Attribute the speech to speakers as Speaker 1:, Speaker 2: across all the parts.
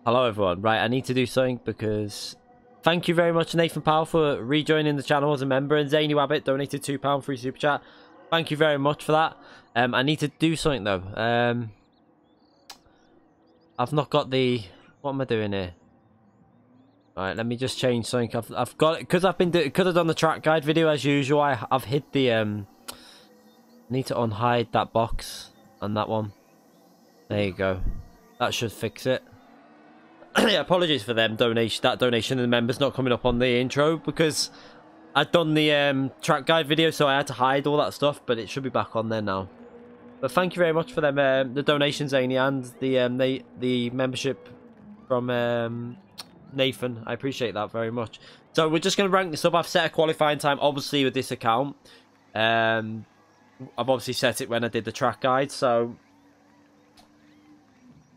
Speaker 1: Hello everyone. Right, I need to do something because thank you very much Nathan Powell for rejoining the channel as a member, and Zany Wabbit donated £2 free super chat. Thank you very much for that. I need to do something though. I've not got the, what am I doing here? Alright, let me just change something. I've got it because I've done the track guide video as usual. I've hid the I need to unhide that box and that one. There you go. That should fix it. Yeah, apologies for them that donation and the members not coming up on the intro because I'd done the track guide video, so I had to hide all that stuff, but it should be back on there now. But thank you very much for them, the donations, Zany, and the membership from Nathan. I appreciate that very much. So we're just going to rank this up. I've set a qualifying time, obviously, with this account. I've obviously set it when I did the track guide, so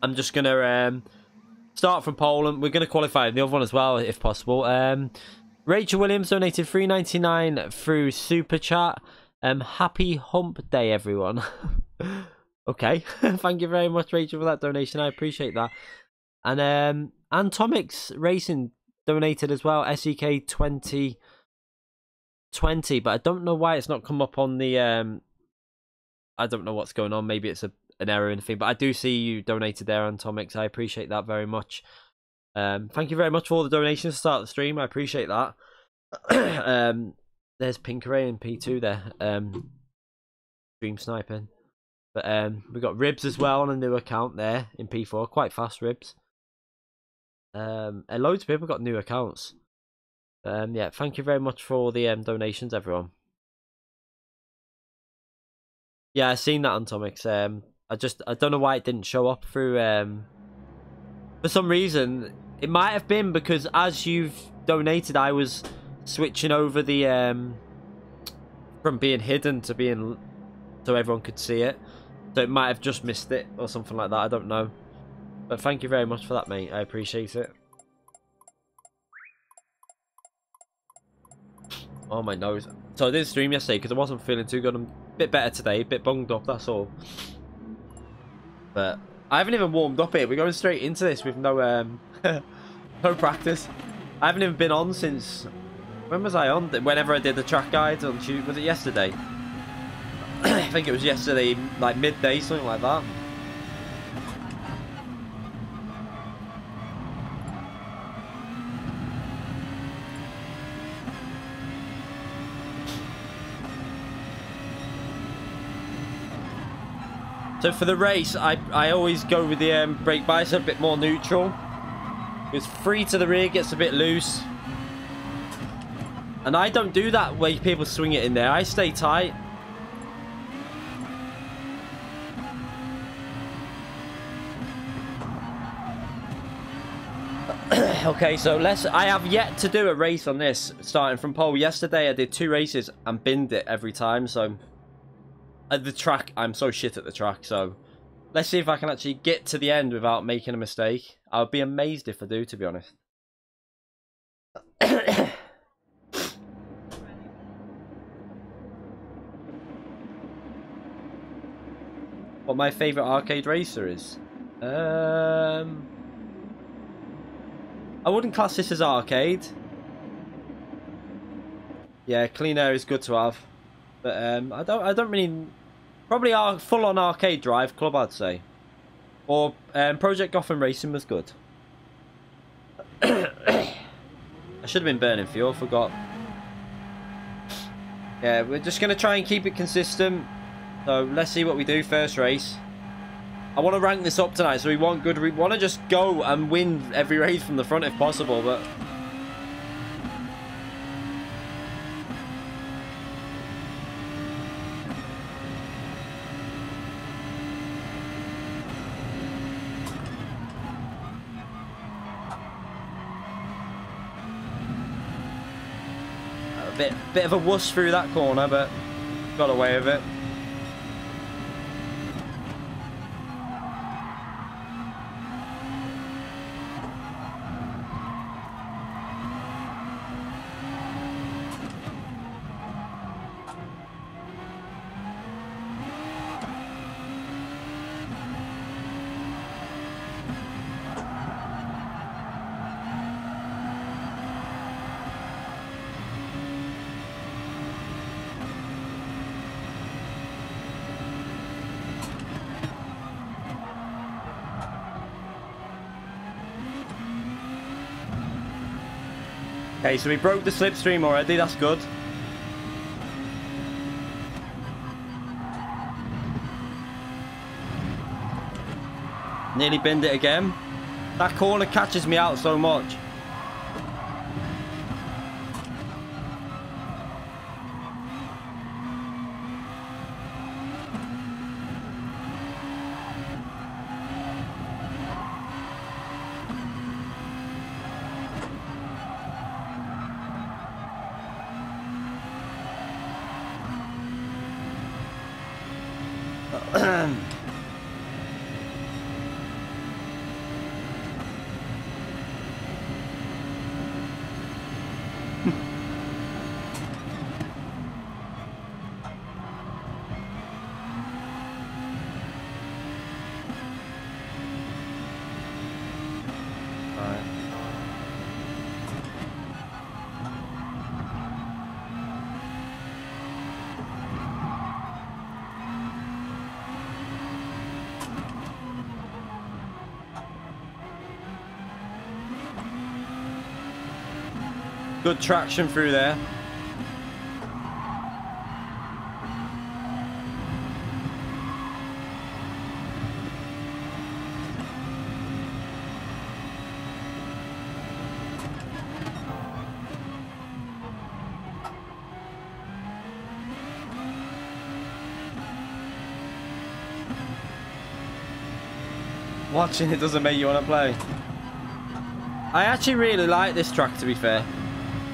Speaker 1: I'm just going to start from Poland. We're going to qualify the other one as well, if possible. Rachel Williams donated $3.99 through Super Chat. Happy Hump Day, everyone. Okay. Thank you very much, Rachel, for that donation. I appreciate that. And Antomics Racing donated as well, SEK 2020, but I don't know why it's not come up on the I don't know what's going on. Maybe it's an error in the thing, but I do see you donated there, Antomics. I appreciate that very much. Thank you very much for all the donations to start the stream. I appreciate that. There's Pinkeray and P2 there. Stream sniping. But we've got Ribs as well on a new account there in P4. Quite fast, Ribs. Loads of people got new accounts. Yeah, thank you very much for all the donations, everyone. Yeah, I seen that on Tomix. I don't know why it didn't show up through. For some reason, it might have been because as you've donated, I was switching over the from being hidden to being so everyone could see it. So it might have just missed it or something like that. I don't know. But thank you very much for that, mate. I appreciate it. Oh, my nose. So I did stream yesterday because I wasn't feeling too good. I'm a bit better today, a bit bunged up, that's all. But I haven't even warmed up here. We're going straight into this with no no practice. I haven't even been on since... When was I on? Whenever I did the track guides on Tuesday. Was it yesterday? I think it was yesterday, like midday, something like that. So for the race, I always go with the brake bias a bit more neutral. Because free to the rear gets a bit loose. And I don't do that way people swing it in there. I stay tight. Okay, so I have yet to do a race on this, starting from pole. Yesterday I did 2 races and binned it every time, so... At the track, I'm so shit at the track, so... Let's see if I can actually get to the end without making a mistake. I would be amazed if I do, to be honest. What my favourite arcade racer is? I wouldn't class this as arcade. Yeah, clean air is good to have. But I don't really... Probably our full-on arcade drive club, I'd say. Or Project Gotham Racing was good. I should have been burning fuel, forgot. Yeah, we're just going to try and keep it consistent. So let's see what we do first race. I want to rank this up tonight, so we want to just go and win every race from the front if possible, but... Bit of a wuss through that corner, but got away with it. Okay, so we broke the slipstream already, that's good. Nearly binned it again. That corner catches me out so much. Good traction through there. Watching it doesn't make you want to play. I actually really like this track, to be fair.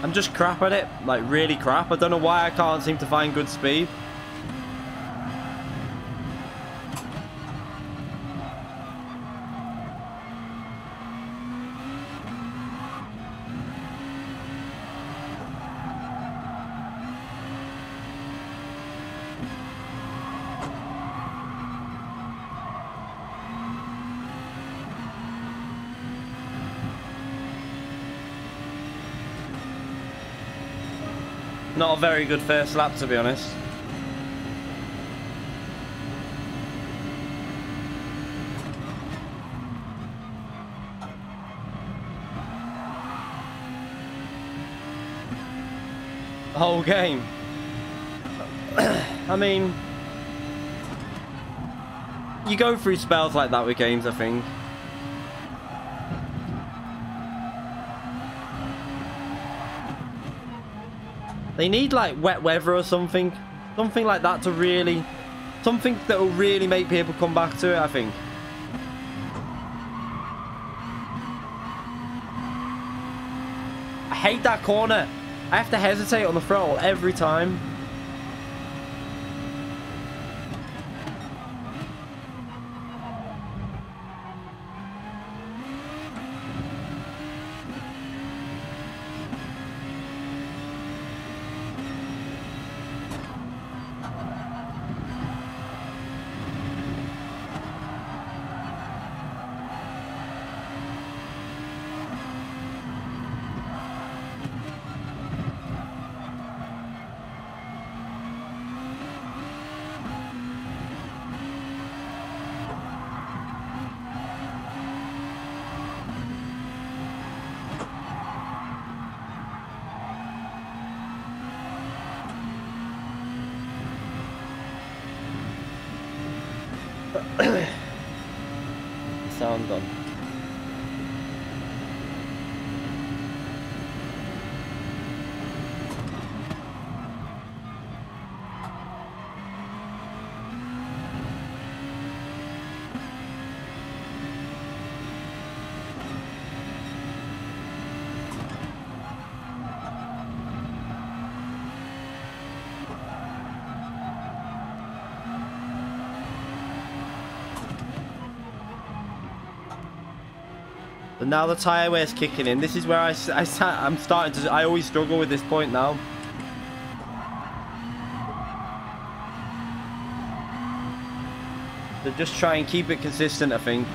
Speaker 1: I'm just crap at it, like really crap. I don't know why I can't seem to find good speed. Not a very good first lap, to be honest. The whole game. I mean, you go through spells like that with games, I think. They need like wet weather or something. Something like that to really... Something that will really make people come back to it, I think. I hate that corner. I have to hesitate on the throttle every time. Sound gone. But now the tyre wear's kicking in. This is where I'm starting to... I always struggle with this point now. So just try and keep it consistent, I think.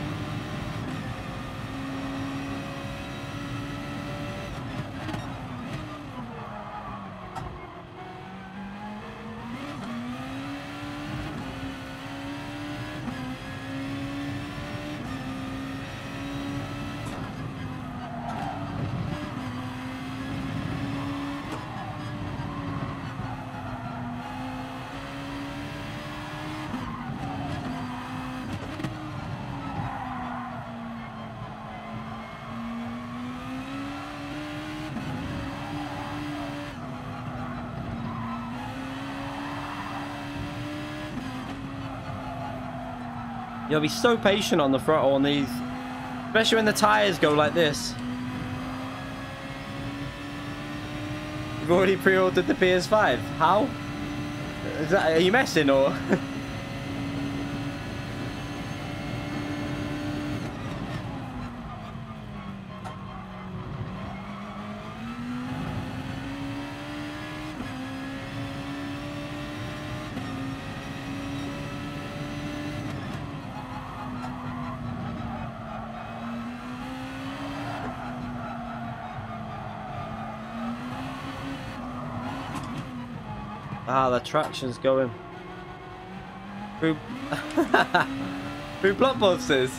Speaker 1: You'll be so patient on the throttle on these, especially when the tires go like this. You've already pre-ordered the PS5. How? Are you messing or? Ah, the traction's going through through blockbusters.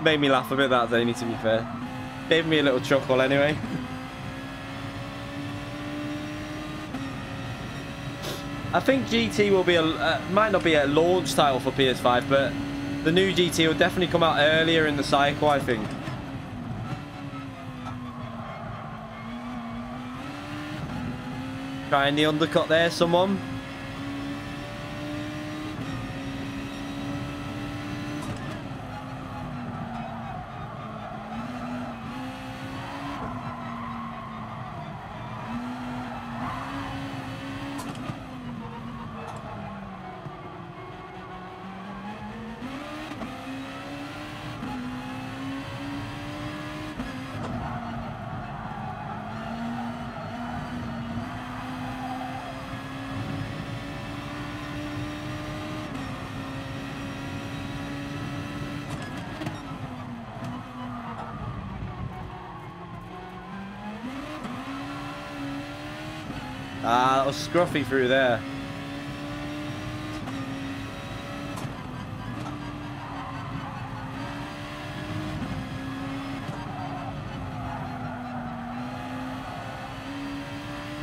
Speaker 1: Made me laugh a bit that Zany, to be fair. Gave me a little chuckle anyway. I think GT will be might not be a launch title for PS5, but the new GT will definitely come out earlier in the cycle, I think. Trying the undercut there, someone. Ah, that was scruffy through there.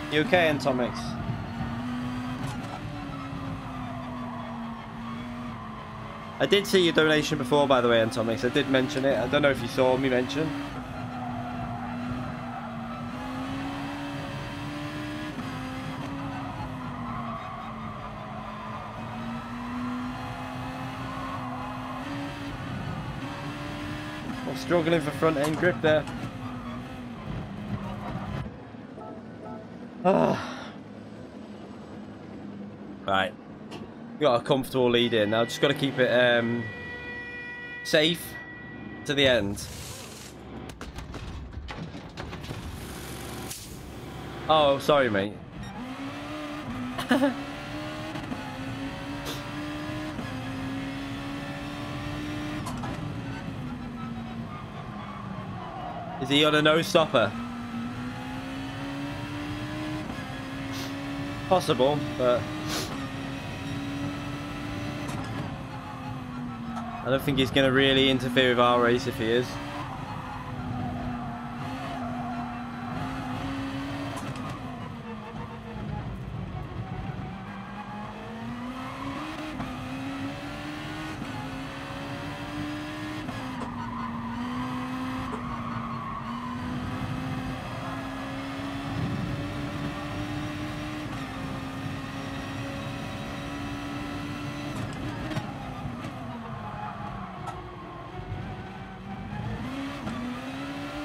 Speaker 1: You okay, Antomix? I did see your donation before, by the way, Antomix. I did mention it. I don't know if you saw me mention. Struggling for front end grip there. Right. Got a comfortable lead in. Now just got to keep it safe to the end. Oh, sorry, mate. Is he on a no-stopper? Possible, but I don't think he's going to really interfere with our race if he is.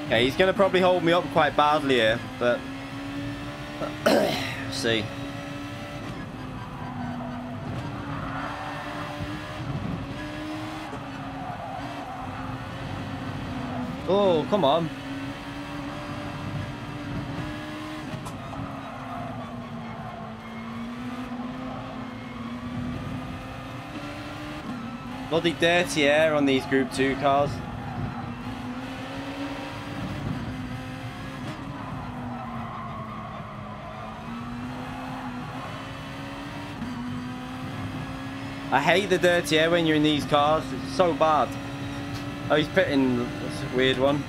Speaker 1: Okay, he's going to probably hold me up quite badly here, but we'll see. Oh, come on. Bloody dirty air on these Group 2 cars. I hate the dirty air when you're in these cars. It's so bad. Oh, he's pitting. That's a weird one.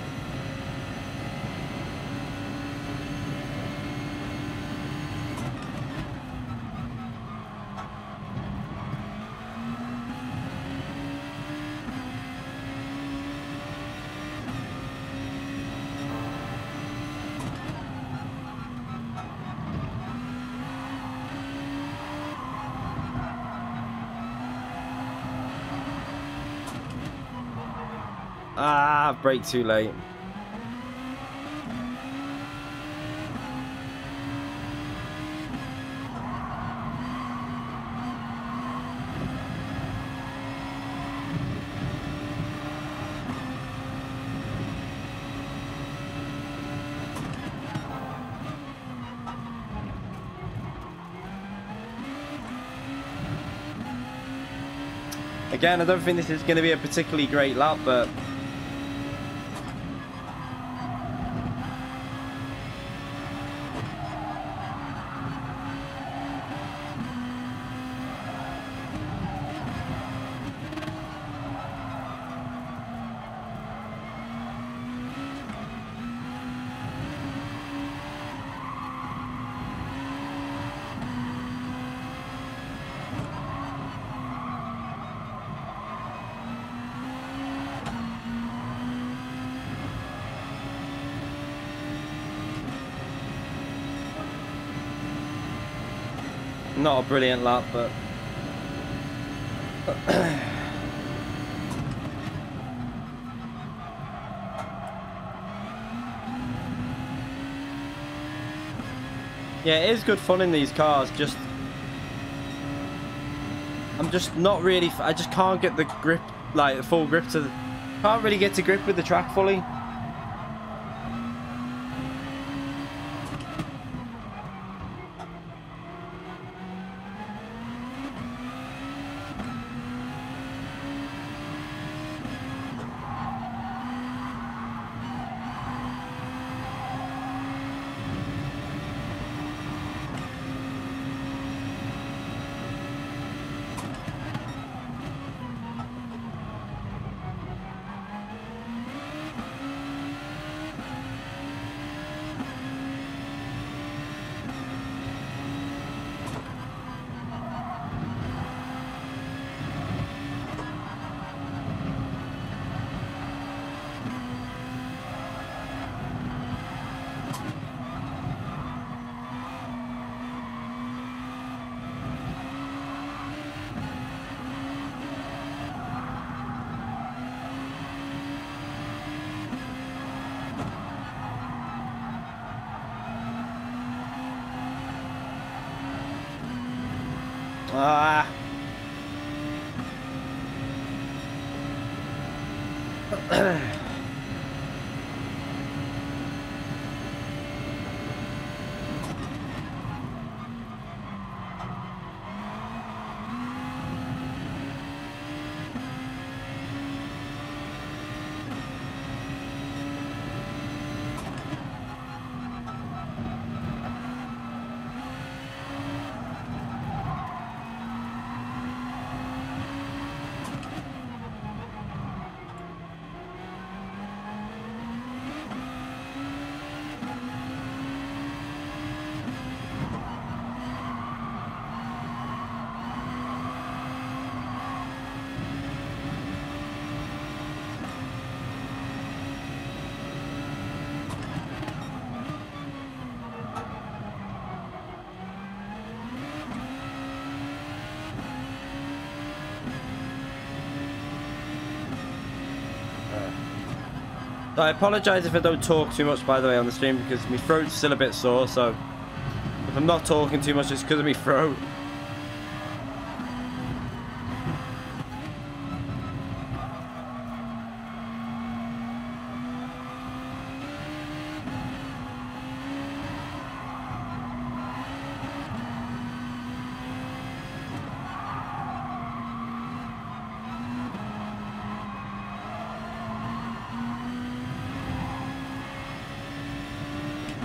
Speaker 1: Ah, brake too late. Again, I don't think this is going to be a particularly great lap, but not a brilliant lap, but yeah, it is good fun in these cars. Just I'm just not really. I just can't get the grip, like the full grip to. Can't really get to grip with the track fully. Ah. So I apologise if I don't talk too much, by the way, on the stream, because my throat's still a bit sore, so if I'm not talking too much, it's because of my throat.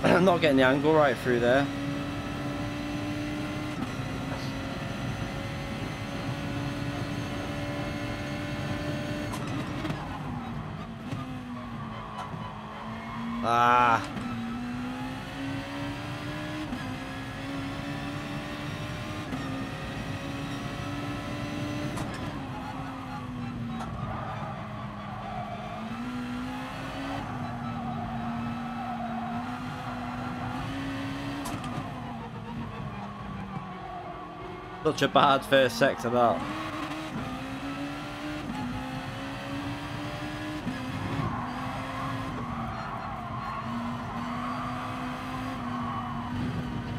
Speaker 1: I'm not getting the angle right through there. Ah. Such a bad first sector, that.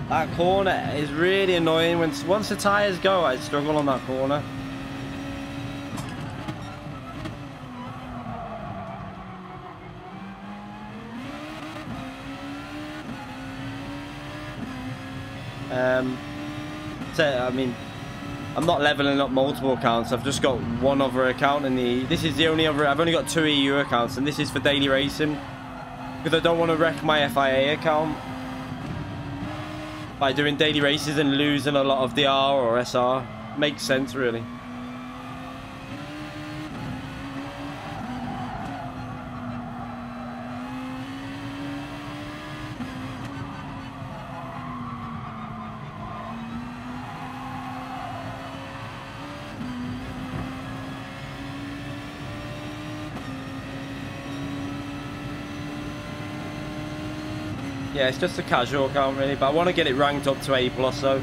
Speaker 1: That corner is really annoying. Once the tyres go, I struggle on that corner. I mean, I'm not leveling up multiple accounts. I've just got one other account, and this is the only other. I've only got 2 EU accounts, and this is for daily racing because I don't want to wreck my FIA account by doing daily races and losing a lot of DR or SR. Makes sense, really. Yeah, it's just a casual account really, but I want to get it ranked up to A+, so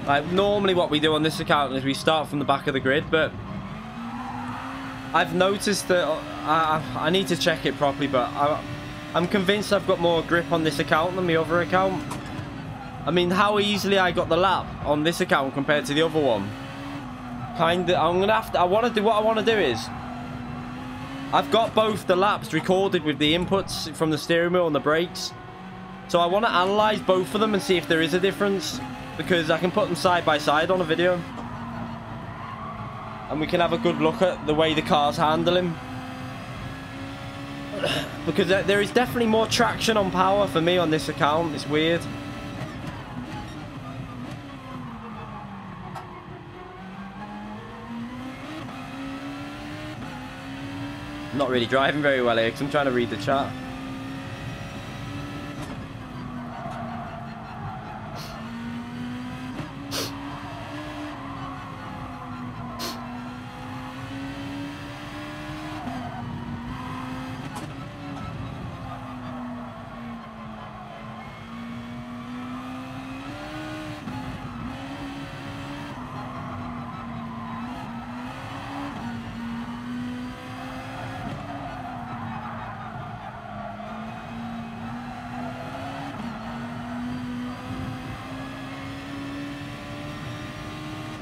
Speaker 1: like normally what we do on this account is we start from the back of the grid, but I've noticed that I need to check it properly, but I'm convinced I've got more grip on this account than the other account. I mean, how easily I got the lap on this account compared to the other one. Kinda, I'm gonna have to, what I want to do is, I've got both the laps recorded with the inputs from the steering wheel and the brakes. So I want to analyze both of them and see if there is a difference, because I can put them side by side on a video and we can have a good look at the way the car's handling, because there is definitely more traction on power for me on this account. It's weird. I'm not really driving very well here because I'm trying to read the chat.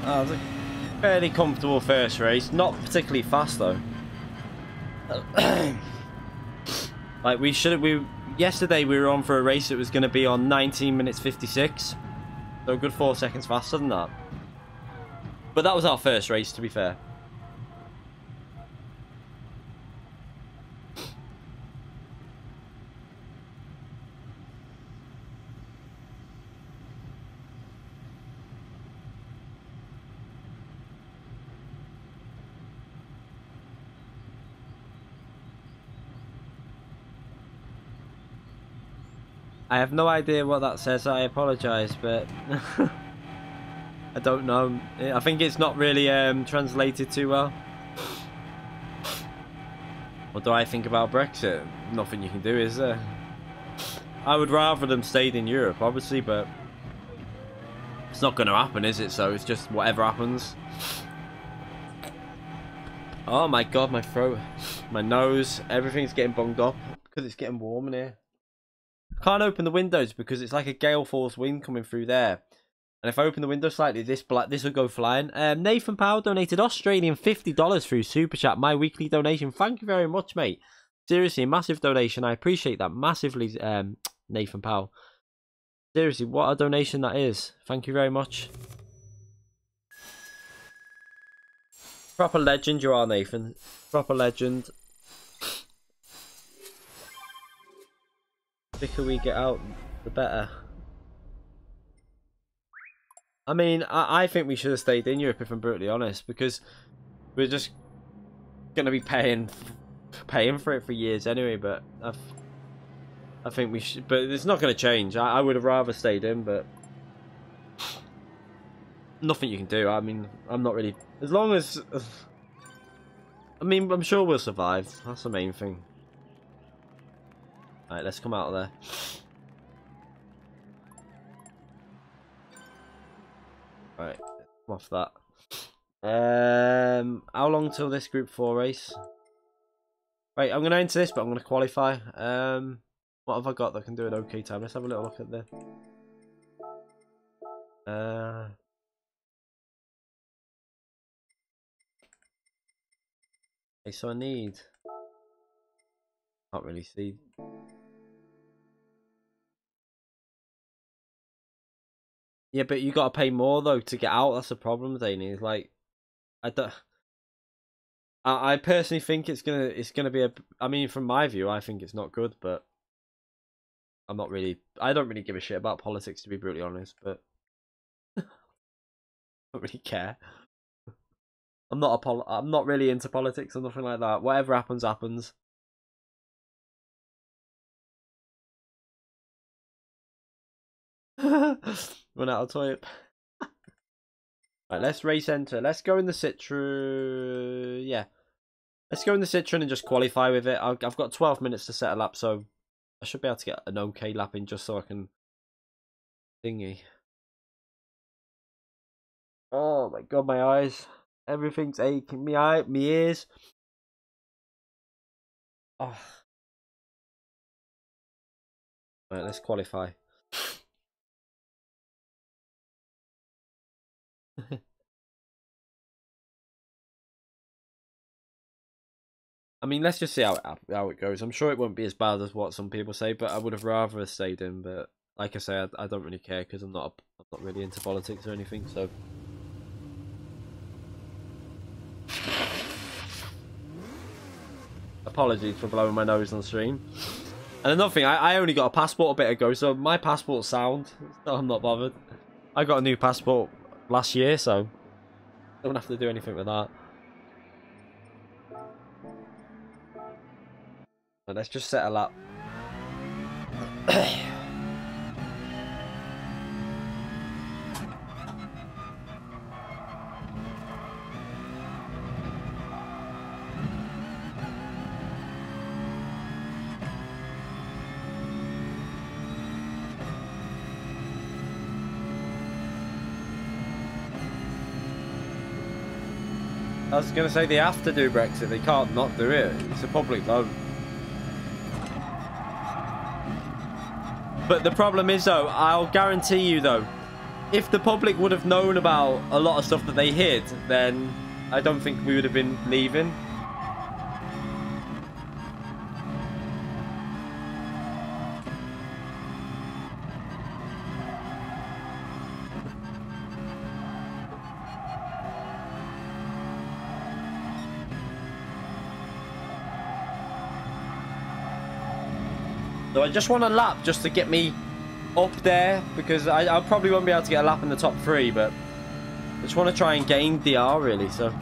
Speaker 1: Oh, it was a fairly comfortable first race. Not particularly fast though. Like yesterday we were on for a race that was going to be on 19 minutes 56. So a good 4 seconds faster than that. But that was our first race, to be fair. I have no idea what that says. I apologise, but I don't know. I think it's not really translated too well. What do I think about Brexit? Nothing you can do, is there? I would rather them stayed in Europe, obviously, but it's not going to happen, is it? So it's just whatever happens. Oh my god, my throat, my nose, everything's getting bunged up because it's getting warm in here. Can't open the windows because it's like a gale force wind coming through there, and if I open the window slightly, this will go flying. Nathan Powell donated Australian $50 through Super Chat, my weekly donation. Thank you very much, mate. Seriously, massive donation. I appreciate that massively, Nathan Powell. Seriously, what a donation that is. Thank you very much. Proper legend you are, Nathan. Proper legend. The quicker we get out, the better. I mean, I think we should have stayed in Europe, if I'm brutally honest, because we're just going to be paying for it for years anyway. But I think we should, but it's not going to change. I would have rather stayed in, but nothing you can do. I mean, I'm not really, as long as, I mean, I'm sure we'll survive. That's the main thing. Alright, let's come out of there. Alright, come off that. How long till this Group 4 race? Right, I'm going to enter this, but I'm going to qualify. What have I got that can do an okay time? Let's have a little look at this. Okay, so I need... Can't really see. Yeah, but you got to pay more though to get out. That's the problem, Danny. It's like I don't. I personally think it's gonna be a. I mean, from my view, I think it's not good, but I'm not really. I don't really give a shit about politics, to be brutally honest. But I don't really care. I'm not really into politics or nothing like that. Whatever happens, happens. Run out of toilet. Right, let's race enter. Let's go in the Citroen. Yeah, let's go in the Citroen and just qualify with it. I've got 12 minutes to set a lap, so I should be able to get an okay lap in just so I can thingy. Oh my god, my eyes. Everything's aching. My ears. Oh. Right, let's qualify. I mean, let's just see how it goes. I'm sure it won't be as bad as what some people say, but I would have rather stayed in. But like I say, I don't really care because I'm not really into politics or anything. So. Apologies for blowing my nose on stream. And another thing, I only got a passport a bit ago, so my passport's sound. So I'm not bothered. I got a new passport last year, so don't have to do anything with that. But let's just settle up. I was going to say they have to do Brexit. They can't not do it. It's a public vote. But the problem is, though, I'll guarantee you, though, if the public would have known about a lot of stuff that they hid, then I don't think we would have been leaving. So I just want a lap just to get me up there, because I probably won't be able to get a lap in the top 3, but I just want to try and gain DR really. So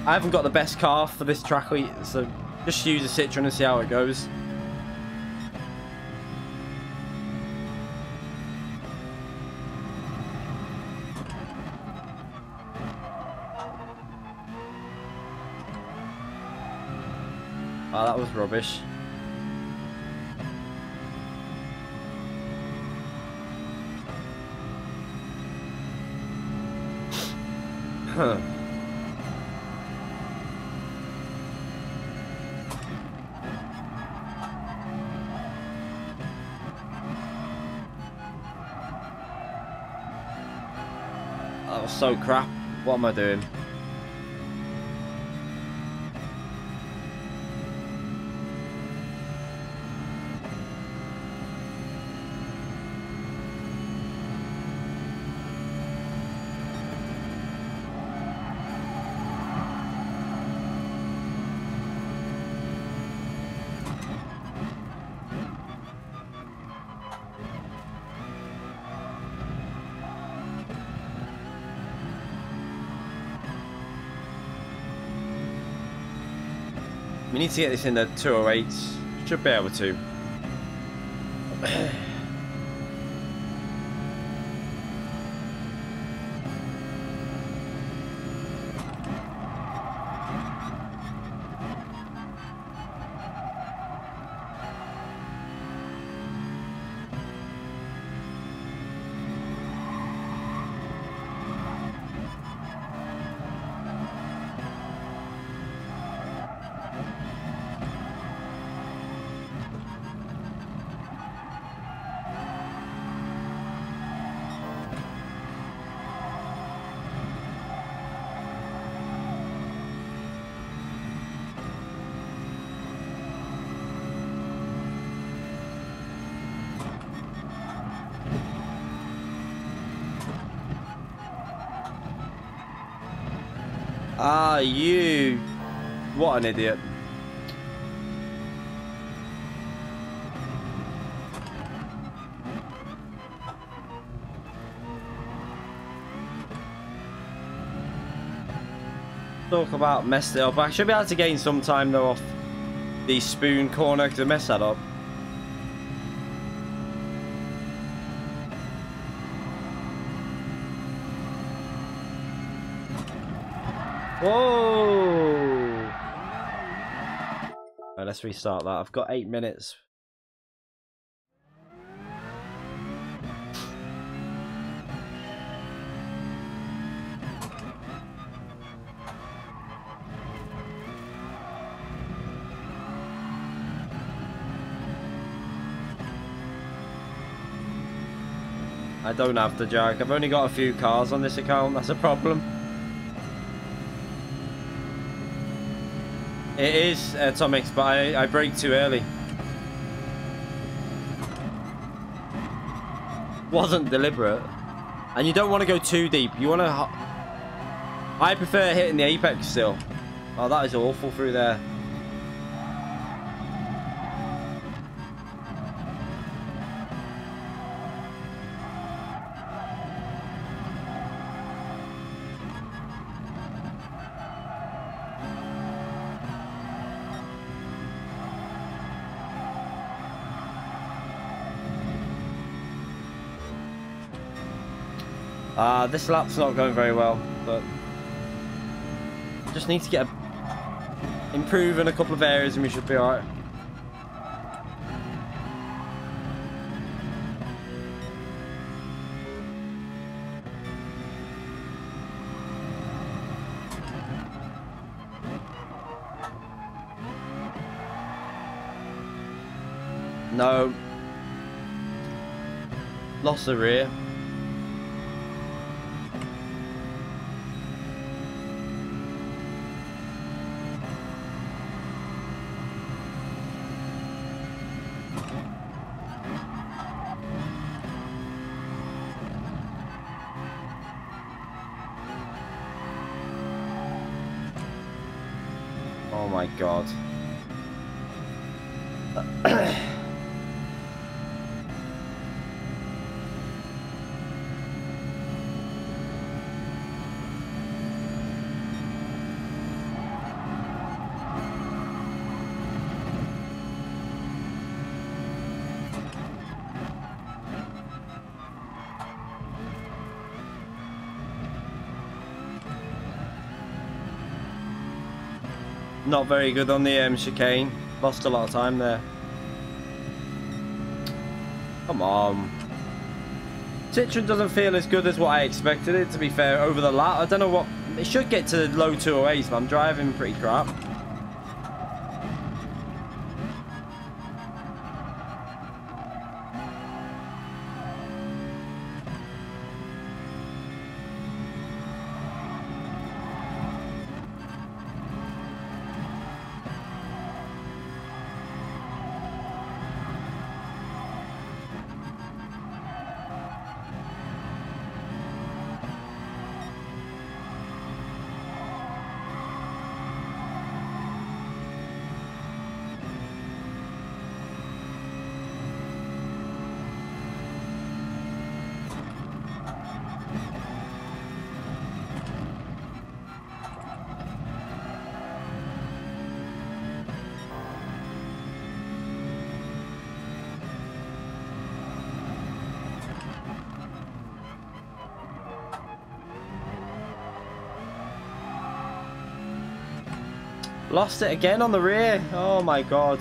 Speaker 1: I haven't got the best car for this track, so just use a Citroen and see how it goes. Oh, that was rubbish. Huh. That was so crap. What am I doing? We need to get this in the 208s. Should be able to. Ah, you. What an idiot. Talk about messed it up. I should be able to gain some time though off the spoon corner to mess that up. Whoa! Right, let's restart that. I've got 8 minutes. I don't have the jack. I've only got a few cars on this account. That's a problem. It is Atomics, but I brake too early. Wasn't deliberate. And you don't want to go too deep. You want to... I prefer hitting the apex still. Oh, that is awful through there. This lap's not going very well, but just need to improve in a couple of areas and we should be alright. No. Lost the rear. Oh my god. Not very good on the chicane. Lost a lot of time there. Come on. Citroen doesn't feel as good as what I expected it, to be fair, over the lap. I don't know what... It should get to low 208s, but I'm driving pretty crap. Lost it again on the rear. Oh my god.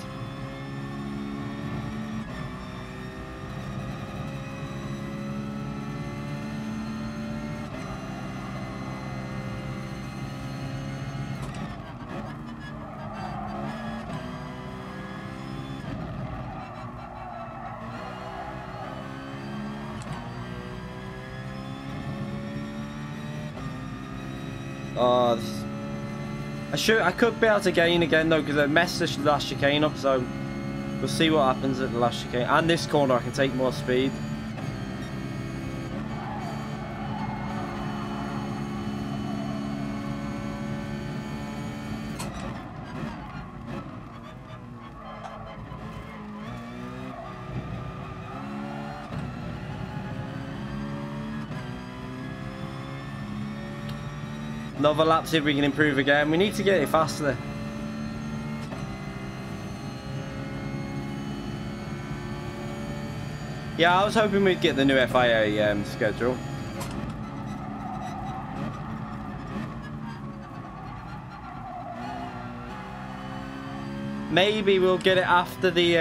Speaker 1: Oh, this is... I could be able to gain again though, because I messed the last chicane up, so we'll see what happens at the last chicane. And this corner I can take more speed. Another lap, see if we can improve again. We need to get it faster. Yeah, I was hoping we'd get the new FIA schedule. Maybe we'll get it after the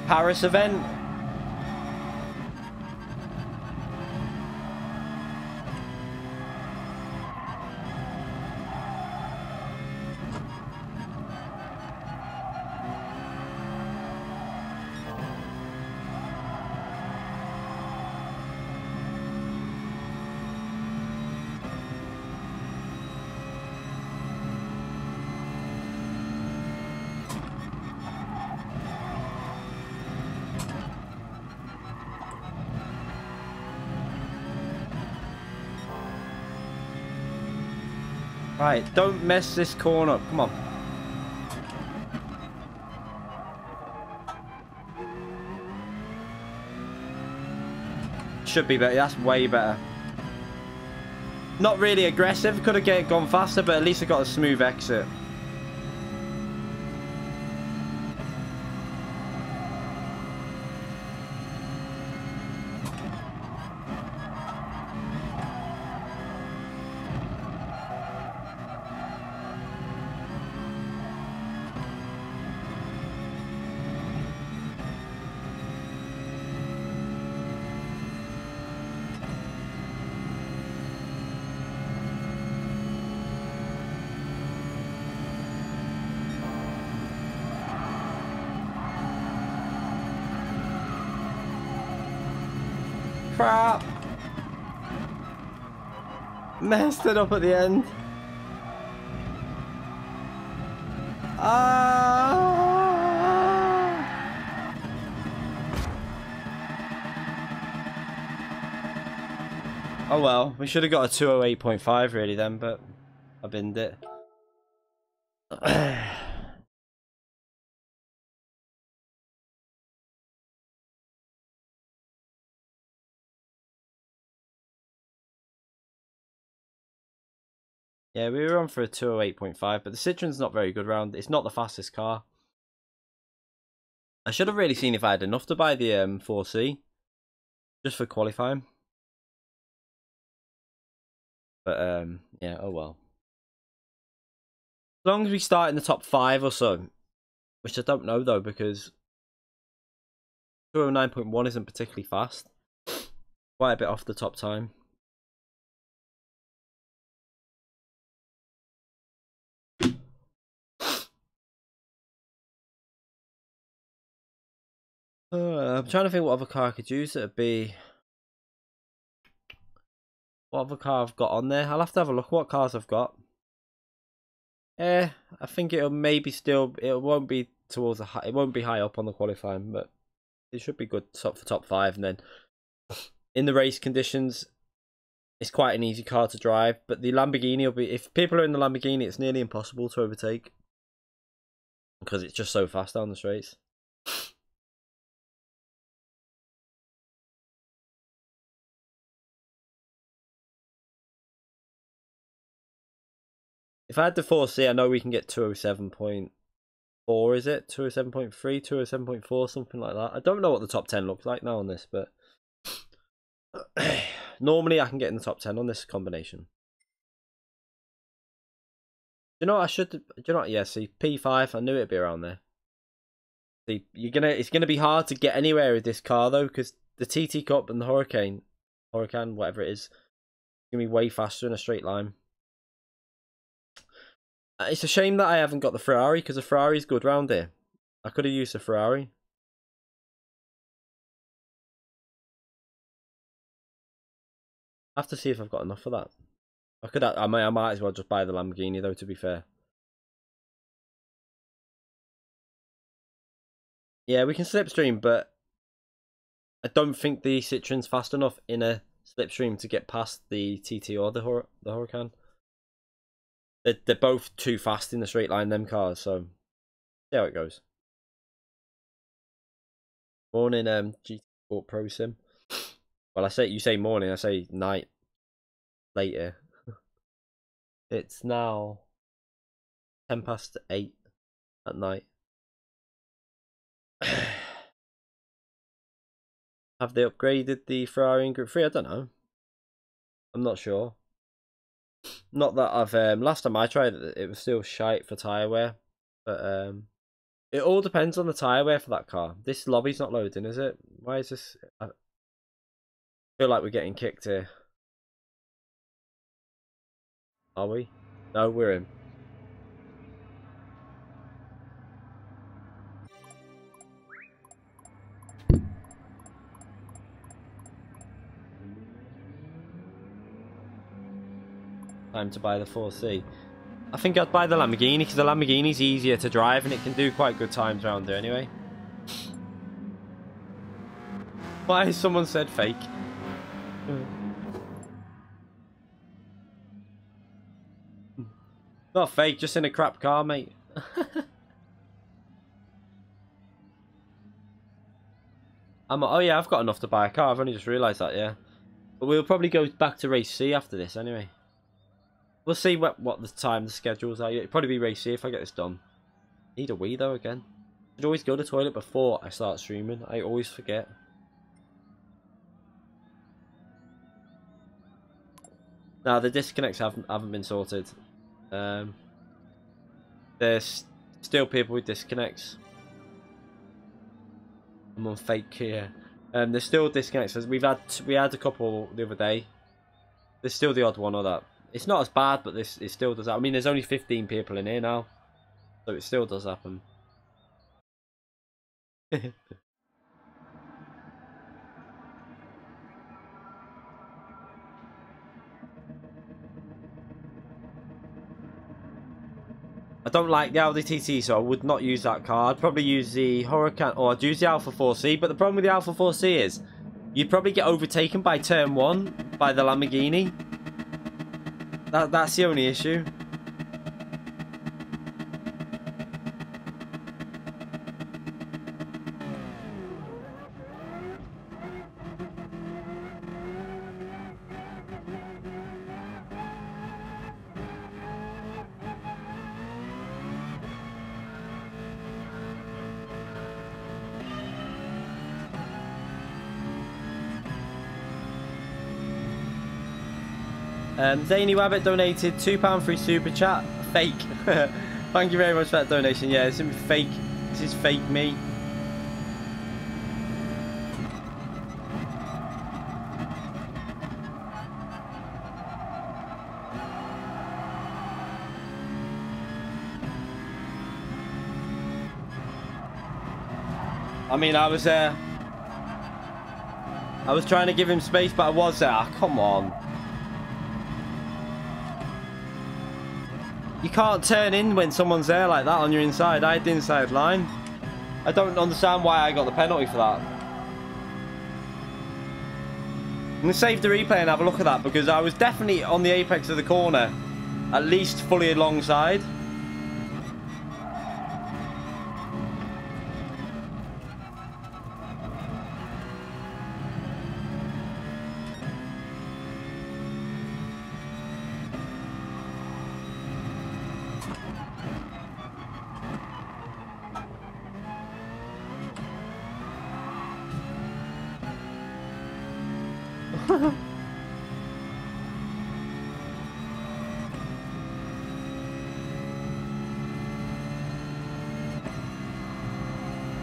Speaker 1: Paris event. Right, don't mess this corner up. Come on. Should be better. That's way better. Not really aggressive. Could have gone faster, but at least I got a smooth exit. Crap! Messed it up at the end. Oh well, we should have got a 208.5 really then, but I binned it. Yeah, we were on for a 208.5, but the Citroen's not very good round. It's not the fastest car. I should have really seen if I had enough to buy the 4C, just for qualifying. But yeah, oh well. As long as we start in the top 5 or so, which I don't know though, because 209.1 isn't particularly fast. Quite a bit off the top time. I'm trying to think what other car I could use. It'd be what other car I've got on there. I'll have to have a look what cars I've got. I think it'll maybe still. It won't be towards the high. It won't be high up on the qualifying, but it should be good for top 5. And then in the race conditions, it's quite an easy car to drive. But the Lamborghini will be. If people are in the Lamborghini, it's nearly impossible to overtake because it's just so fast down the straights. If I had the 4C, I know we can get 207.4, is it? 207.3, 207.4, something like that. I don't know what the top 10 looks like now on this, but normally I can get in the top 10 on this combination. You know what I should, do you know what? Yeah, see, P5, I knew it'd be around there. See, it's gonna be hard to get anywhere with this car though, because the TT Cup and the Hurricane, whatever it is gonna be way faster in a straight line. It's a shame that I haven't got the Ferrari, because the Ferrari's good round here. I could have used a Ferrari. I have to see if I've got enough of that. I might as well just buy the Lamborghini though, to be fair. Yeah, we can slipstream, but I don't think the Citroen's fast enough in a slipstream to get past the TT or the Huracan. They're both too fast in the straight line, them cars, so see how it goes. Morning, GeForce Pro Sim. Well, you say morning, I say night. Later. It's now 8:10 at night. Have they upgraded the Ferrari in Group 3? I don't know. I'm not sure. Not that I've last time I tried it, it was still shite for tyre wear, but it all depends on the tyre wear for that car. This lobby's not loading, is it? Why is this? I feel like we're getting kicked here. Are we? No, we're in. Time to buy the 4C. I think I'd buy the Lamborghini because the Lamborghini's easier to drive and it can do quite good times around there anyway. Why someone said fake? Not fake, just in a crap car, mate. Oh yeah, I've got enough to buy a car. I've only just realised that, yeah. But we'll probably go back to race C after this anyway. We'll see what the time, the schedules are. It'll probably be race C if I get this done. Need a wee though again. I should always go to the toilet before I start streaming. I always forget. Now the disconnects haven't been sorted. There's still people with disconnects. I'm on fake here. There's still disconnects. We had a couple the other day. There's still the odd one or that. It's not as bad, but it still does happen. I mean, there's only 15 people in here now, so it still does happen. I don't like the Audi TT, so I would not use that car. I'd probably use the Huracan, or I'd use the Alpha 4C, but the problem with the Alpha 4C is you'd probably get overtaken by turn 1 by the Lamborghini. That's the only issue. Zany Wabbit donated £2 free super chat. Fake. Thank you very much for that donation. Yeah, it's fake. This is fake me. I mean, I was there. I was trying to give him space, but I was there. Oh, come on. You can't turn in when someone's there like that on your inside. I had the inside line. I don't understand why I got the penalty for that. I'm going to save the replay and have a look at that because I was definitely on the apex of the corner, at least fully alongside.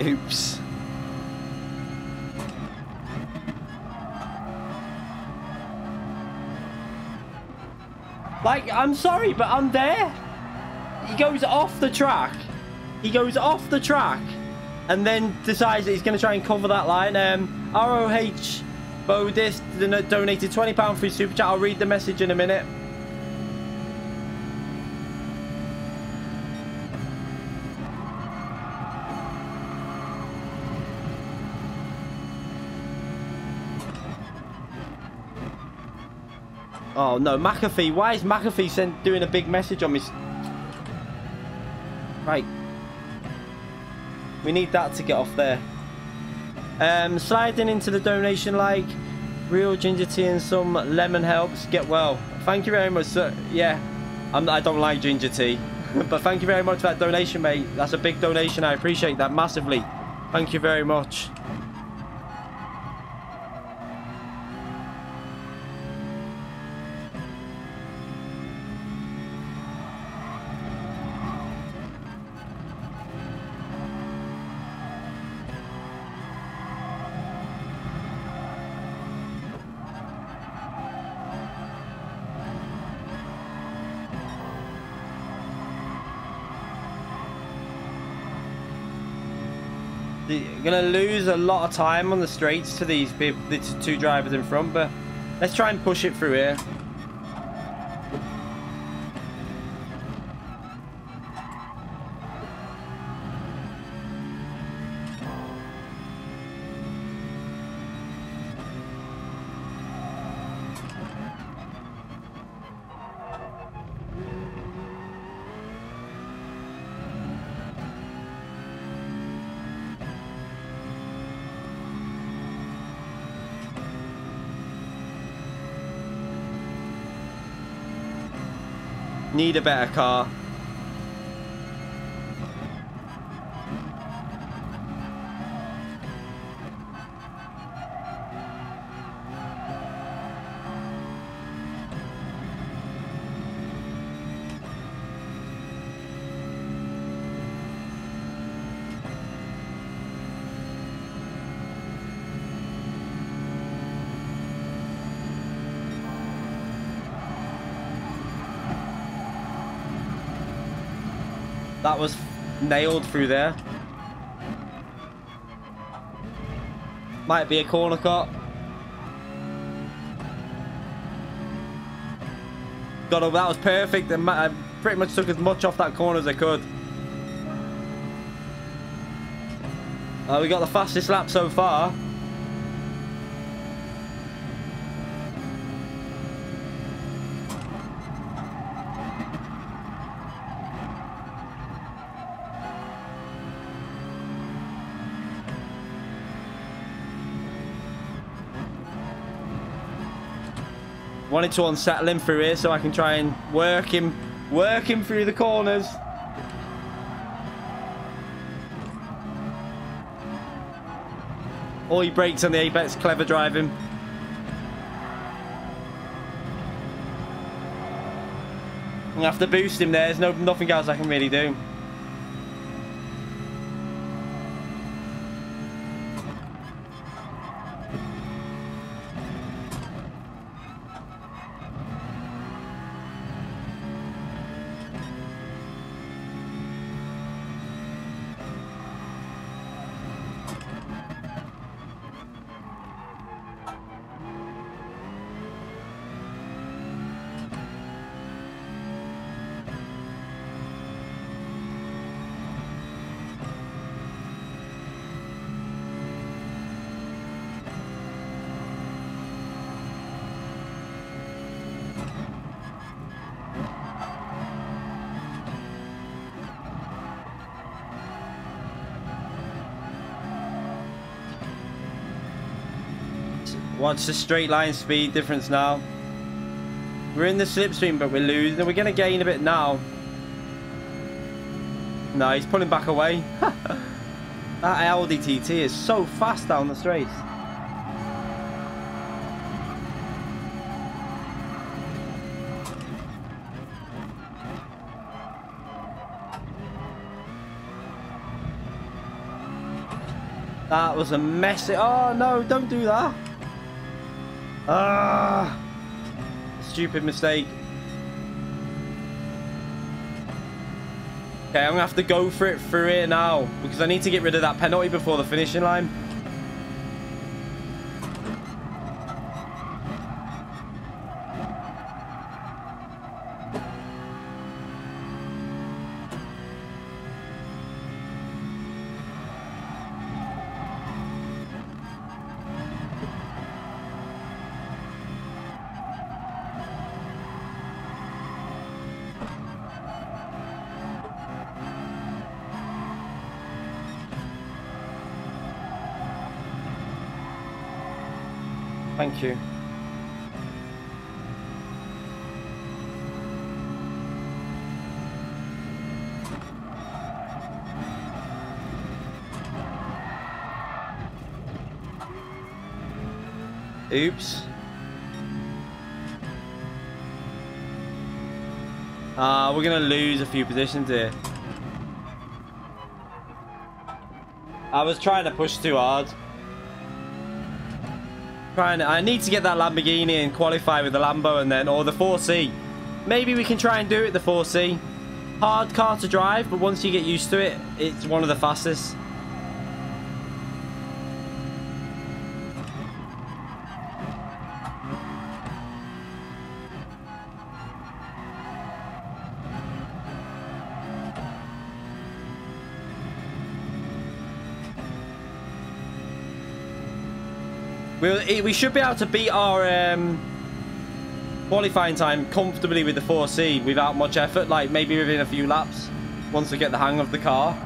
Speaker 1: Oops. Like, I'm sorry, but I'm there. He goes off the track. He goes off the track and then decides that he's going to try and cover that line. ROH Bodis donated £20 for his super chat. I'll read the message in a minute. Oh no, McAfee. Why is McAfee doing a big message on me? Right. We need that to get off there. Sliding into the donation like real ginger tea and some lemon helps get well. Thank you very much, sir. Yeah. I don't like ginger tea. But thank you very much for that donation, mate. That's a big donation. I appreciate that massively. Thank you very much. You're gonna lose a lot of time on the straights to these people, the two drivers in front, but let's try and push it through here. Need a better car. That was nailed through there. Might be a corner cut. That was perfect. I pretty much took as much off that corner as I could. We got the fastest lap so far. Wanted to unsettle him through here so I can try and work him through the corners. All he brakes on the apex, clever driving. I'm gonna have to boost him there. There's nothing else I can really do. What's the straight line speed difference now? We're in the slipstream, but we're losing. We're going to gain a bit now. No, he's pulling back away. That LDTT is so fast down the straight. That was a mess. Oh no, don't do that. Ah, stupid mistake. Okay, I'm gonna have to go for it through it now because I need to get rid of that penalty before the finishing line. Thank you. Oops. We're gonna lose a few positions here. I was trying to push too hard. I need to get that Lamborghini and qualify with the Lambo and then, or the 4C. Maybe we can try and do it, the 4C. Hard car to drive, but once you get used to it, it's one of the fastest. We should be able to beat our qualifying time comfortably with the 4C without much effort, like maybe within a few laps, once we get the hang of the car.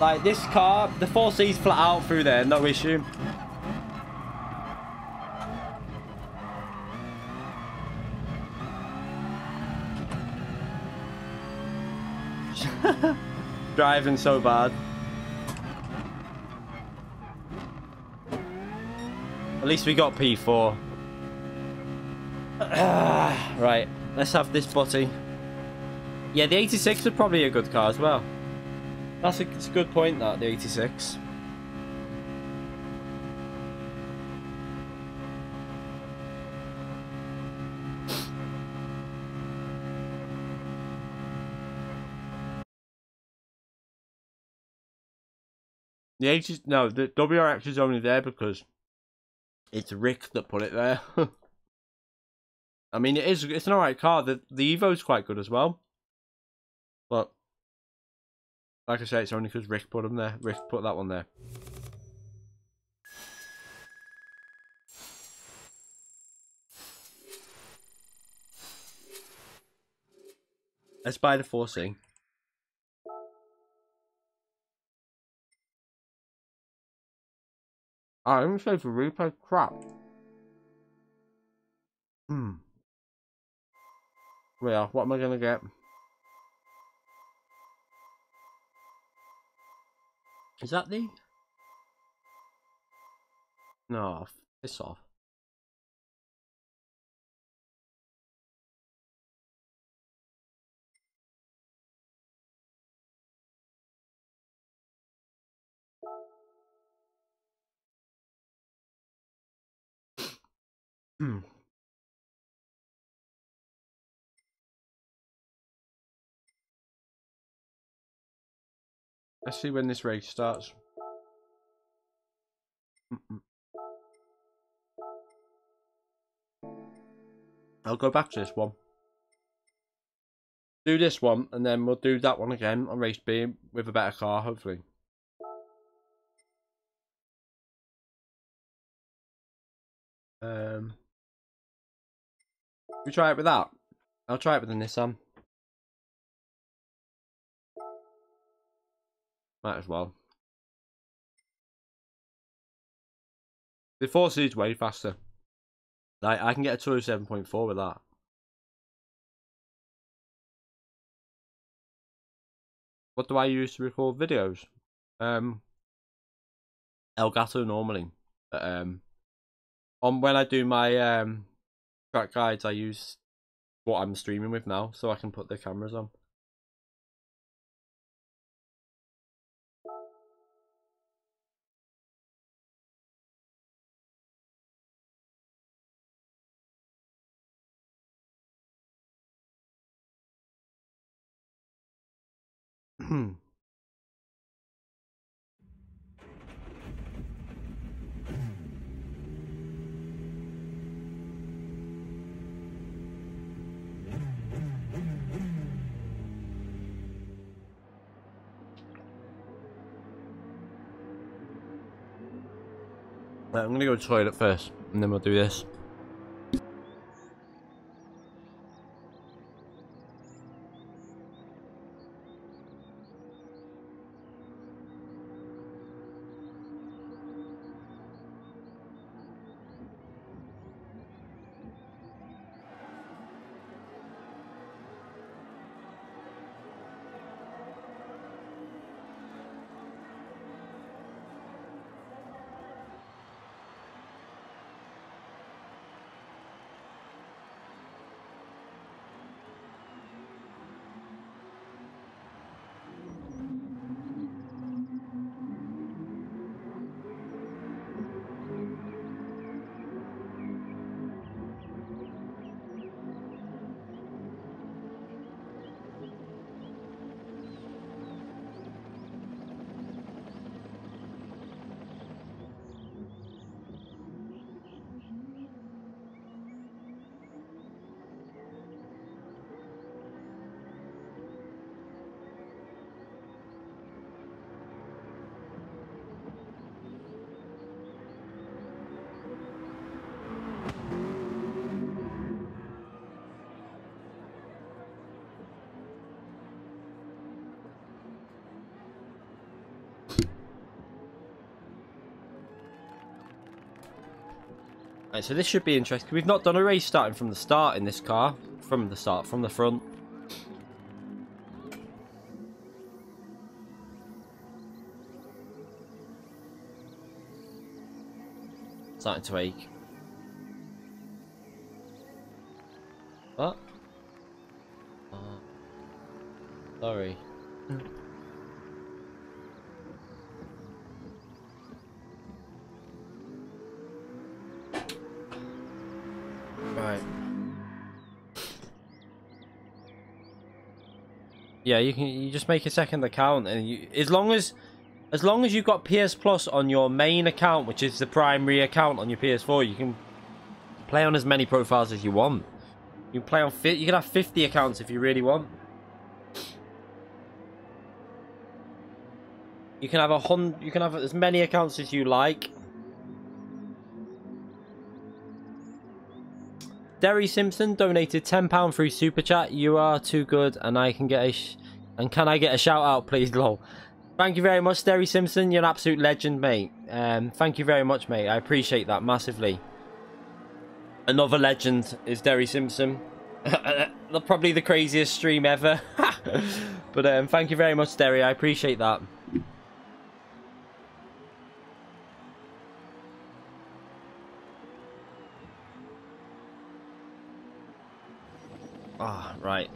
Speaker 1: Like this car, the 4C's flat out through there, no issue. Driving so bad. At least we got P4. Right, let's have this butty. Yeah, the 86 is probably a good car as well. It's a good point, that, the 86. The 80s, no, the WRX is only there because it's Rick that put it there. I mean, it's an alright car. The Evo's quite good as well. But, like I say, it's only because Rick put them there. Rick put that one there. Let's buy the 4C. Alright, let me save for replay. Crap. Well, what am I gonna get? Is that the? No, piss off. Let's see when this race starts. I'll go back to this one. Do this one, and then we'll do that one again on race B with a better car, hopefully. We try it with that. I'll try it with the Nissan. Might as well. The 4C is way faster. Like, I can get a 207.4 with that. What do I use to record videos? Elgato normally. But, when I do my track guides, I use what I'm streaming with now, so I can put the cameras on. Right, I'm gonna go to the toilet first, and then we'll do this. Right, so this should be interesting. We've not done a race starting from the start in this car. From the start, from the front. Starting to ache. What? Oh, sorry. Right. Yeah, you just make a second account, and you as long as you've got PS Plus on your main account, which is the primary account on your PS4, you can play on as many profiles as you want. You can play on you can have 50 accounts if you really want. You can have you can have as many accounts as you like. Derry Simpson donated £10 through Super Chat. You are too good, and I can get can I get a shout out, please, lol. Thank you very much, Derry Simpson. You're an absolute legend, mate. Thank you very much, mate. I appreciate that massively. Another legend is Derry Simpson. Probably the craziest stream ever. But thank you very much, Derry. I appreciate that. Ah, oh, right.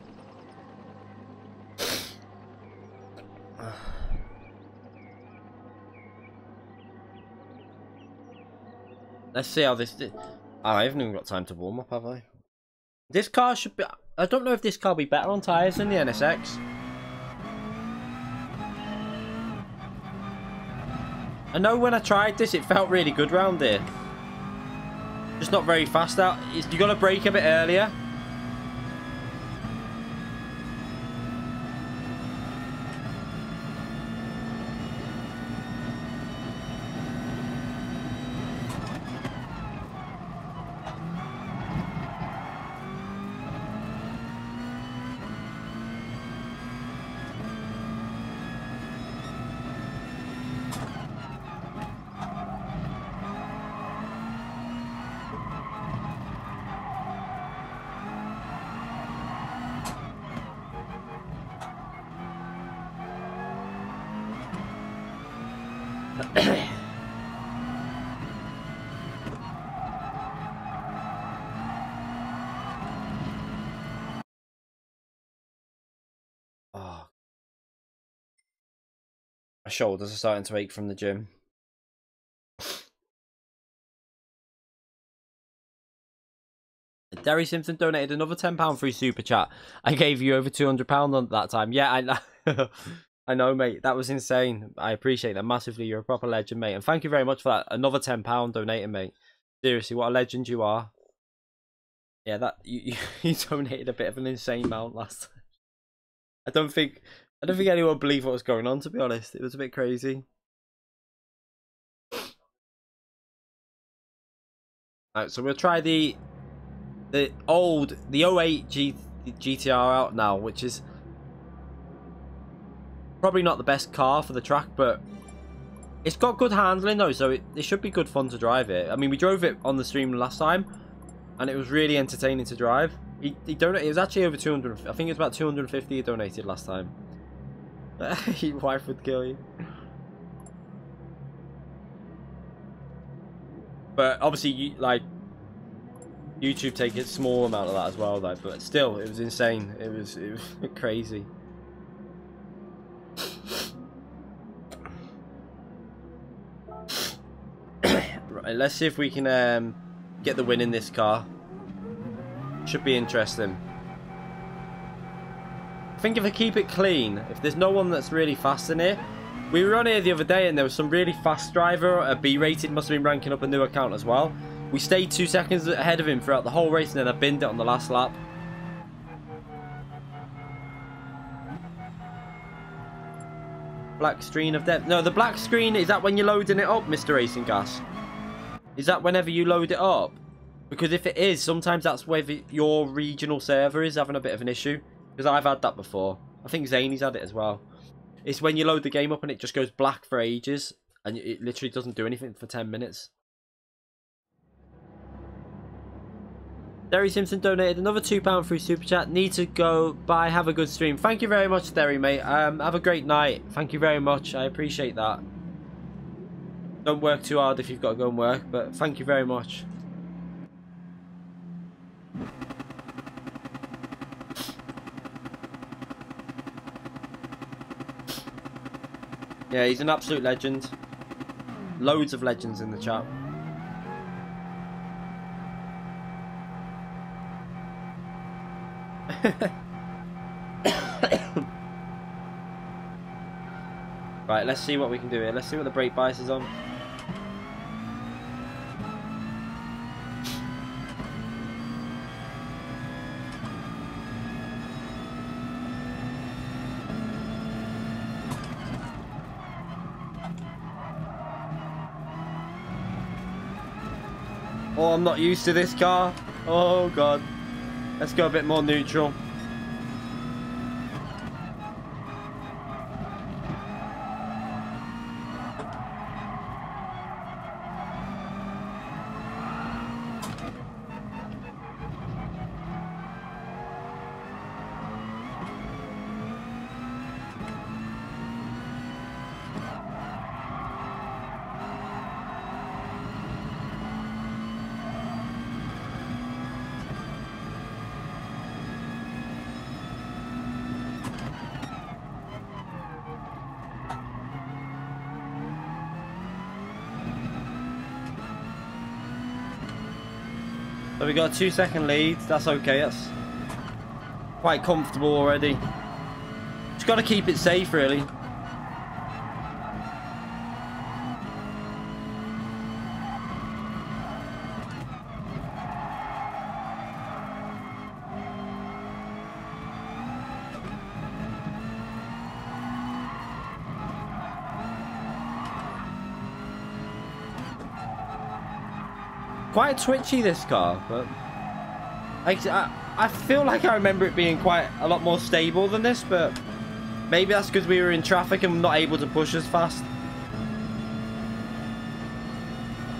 Speaker 1: Let's see how this... Oh, I haven't even got time to warm up, have I? This car should be... I don't know if this car will be better on tyres than the NSX. I know when I tried this, it felt really good round here. Just not very fast out. You got to brake a bit earlier. Oh. My shoulders are starting to ache from the gym. Derry Simpson donated another £10 through Super Chat. I gave you over £200 on that time. Yeah, I know. I know, mate. That was insane. I appreciate that massively. You're a proper legend, mate. And thank you very much for that. Another £10 donating, mate. Seriously, what a legend you are. Yeah, that you donated a bit of an insane amount last time. I don't think anyone believed what was going on, to be honest. It was a bit crazy. Alright, so we'll try the 08 GTR out now, which is probably not the best car for the track, but it's got good handling though, so it should be good fun to drive it. I mean, we drove it on the stream last time, and it was really entertaining to drive. He donated. It was actually over 200. I think it was about 250 he donated last time. Your wife would kill you. But obviously, like, YouTube take a small amount of that as well, though. But still, it was insane. It was crazy. Right, let's see if we can get the win in this car. Should be interesting. I think if I keep it clean, if there's no one that's really fast in here. We were on here the other day and there was some really fast driver, a B rated, must have been ranking up a new account as well. We stayed 2 seconds ahead of him throughout the whole race, and then I binned it on the last lap. Black screen of death. No, the black screen, is that when you're loading it up, Mr. Racing Gas? Is that whenever you load it up? Because if it is, sometimes that's whether your regional server is having a bit of an issue. Because I've had that before. I think Zany's had it as well. It's when you load the game up and it just goes black for ages. And it literally doesn't do anything for 10 minutes. Derry Simpson donated another £2 through Super Chat. Need to go. Bye. Have a good stream. Thank you very much, Derry, mate. Have a great night. Thank you very much. I appreciate that. Don't work too hard if you've got to go and work, but thank you very much. Yeah, he's an absolute legend. Loads of legends in the chat. Right, let's see what we can do here. Let's see what the brake bias is on. Oh, I'm not used to this car. Oh god. Let's go a bit more neutral. So we got a 2-second lead. That's okay. That's quite comfortable already. Just got to keep it safe, really. Quite twitchy, this car, but I feel like I remember it being quite a lot more stable than this, but maybe that's because we were in traffic and not able to push as fast.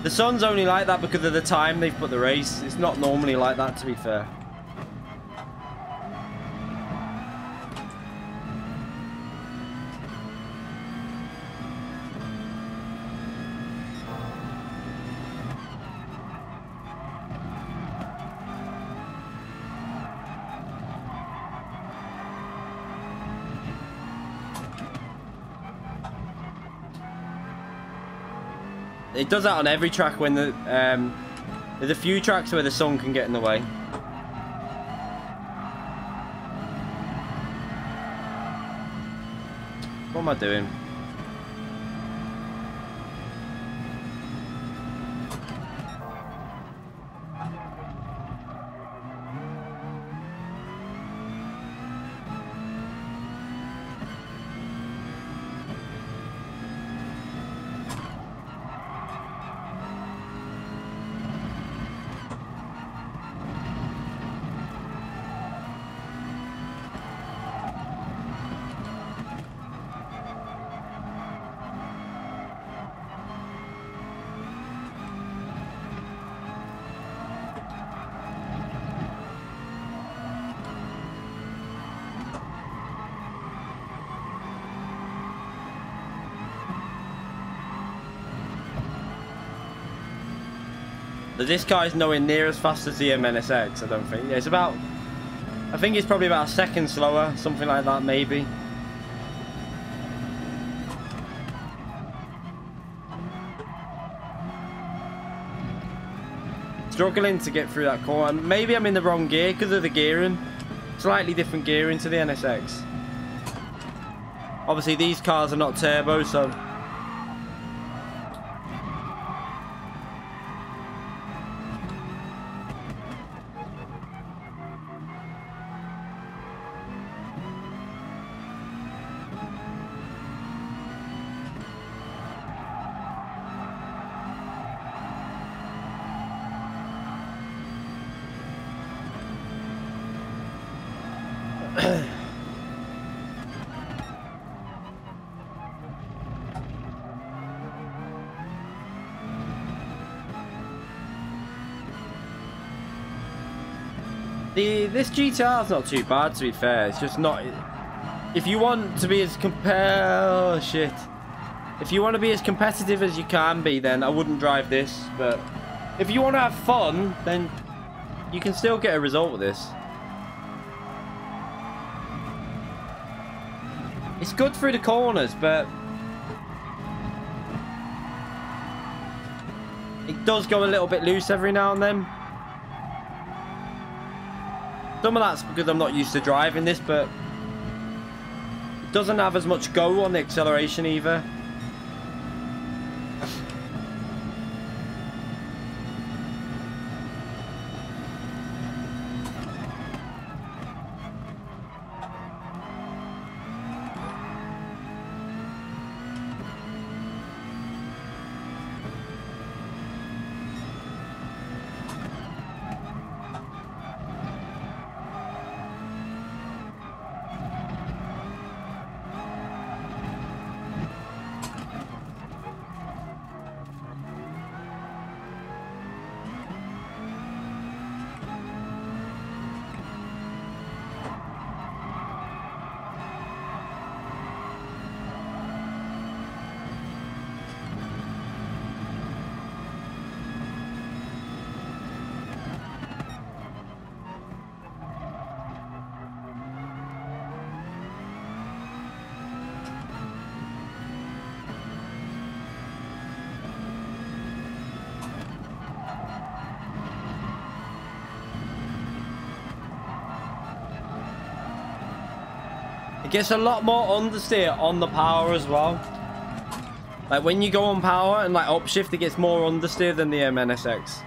Speaker 1: The sun's only like that because of the time they've put the race. It's not normally like that, to be fair. It does that on every track when the there's a few tracks where the sun can get in the way. What am I doing? This car is nowhere near as fast as the NSX, I don't think. Yeah, it's about, I think it's probably about a second slower, something like that, maybe. Struggling to get through that corner. Maybe I'm in the wrong gear because of the gearing. Slightly different gearing to the NSX. Obviously, these cars are not turbo, so... This GTR is not too bad, to be fair. It's just not. If you want to be as If you want to be as competitive as you can be, then I wouldn't drive this. But if you want to have fun, then you can still get a result with this. It's good through the corners, but it does go a little bit loose every now and then. Some of that's because I'm not used to driving this, but it doesn't have as much go on the acceleration either. It gets a lot more understeer on the power as well. Like when you go on power and like upshift, it gets more understeer than the NSX.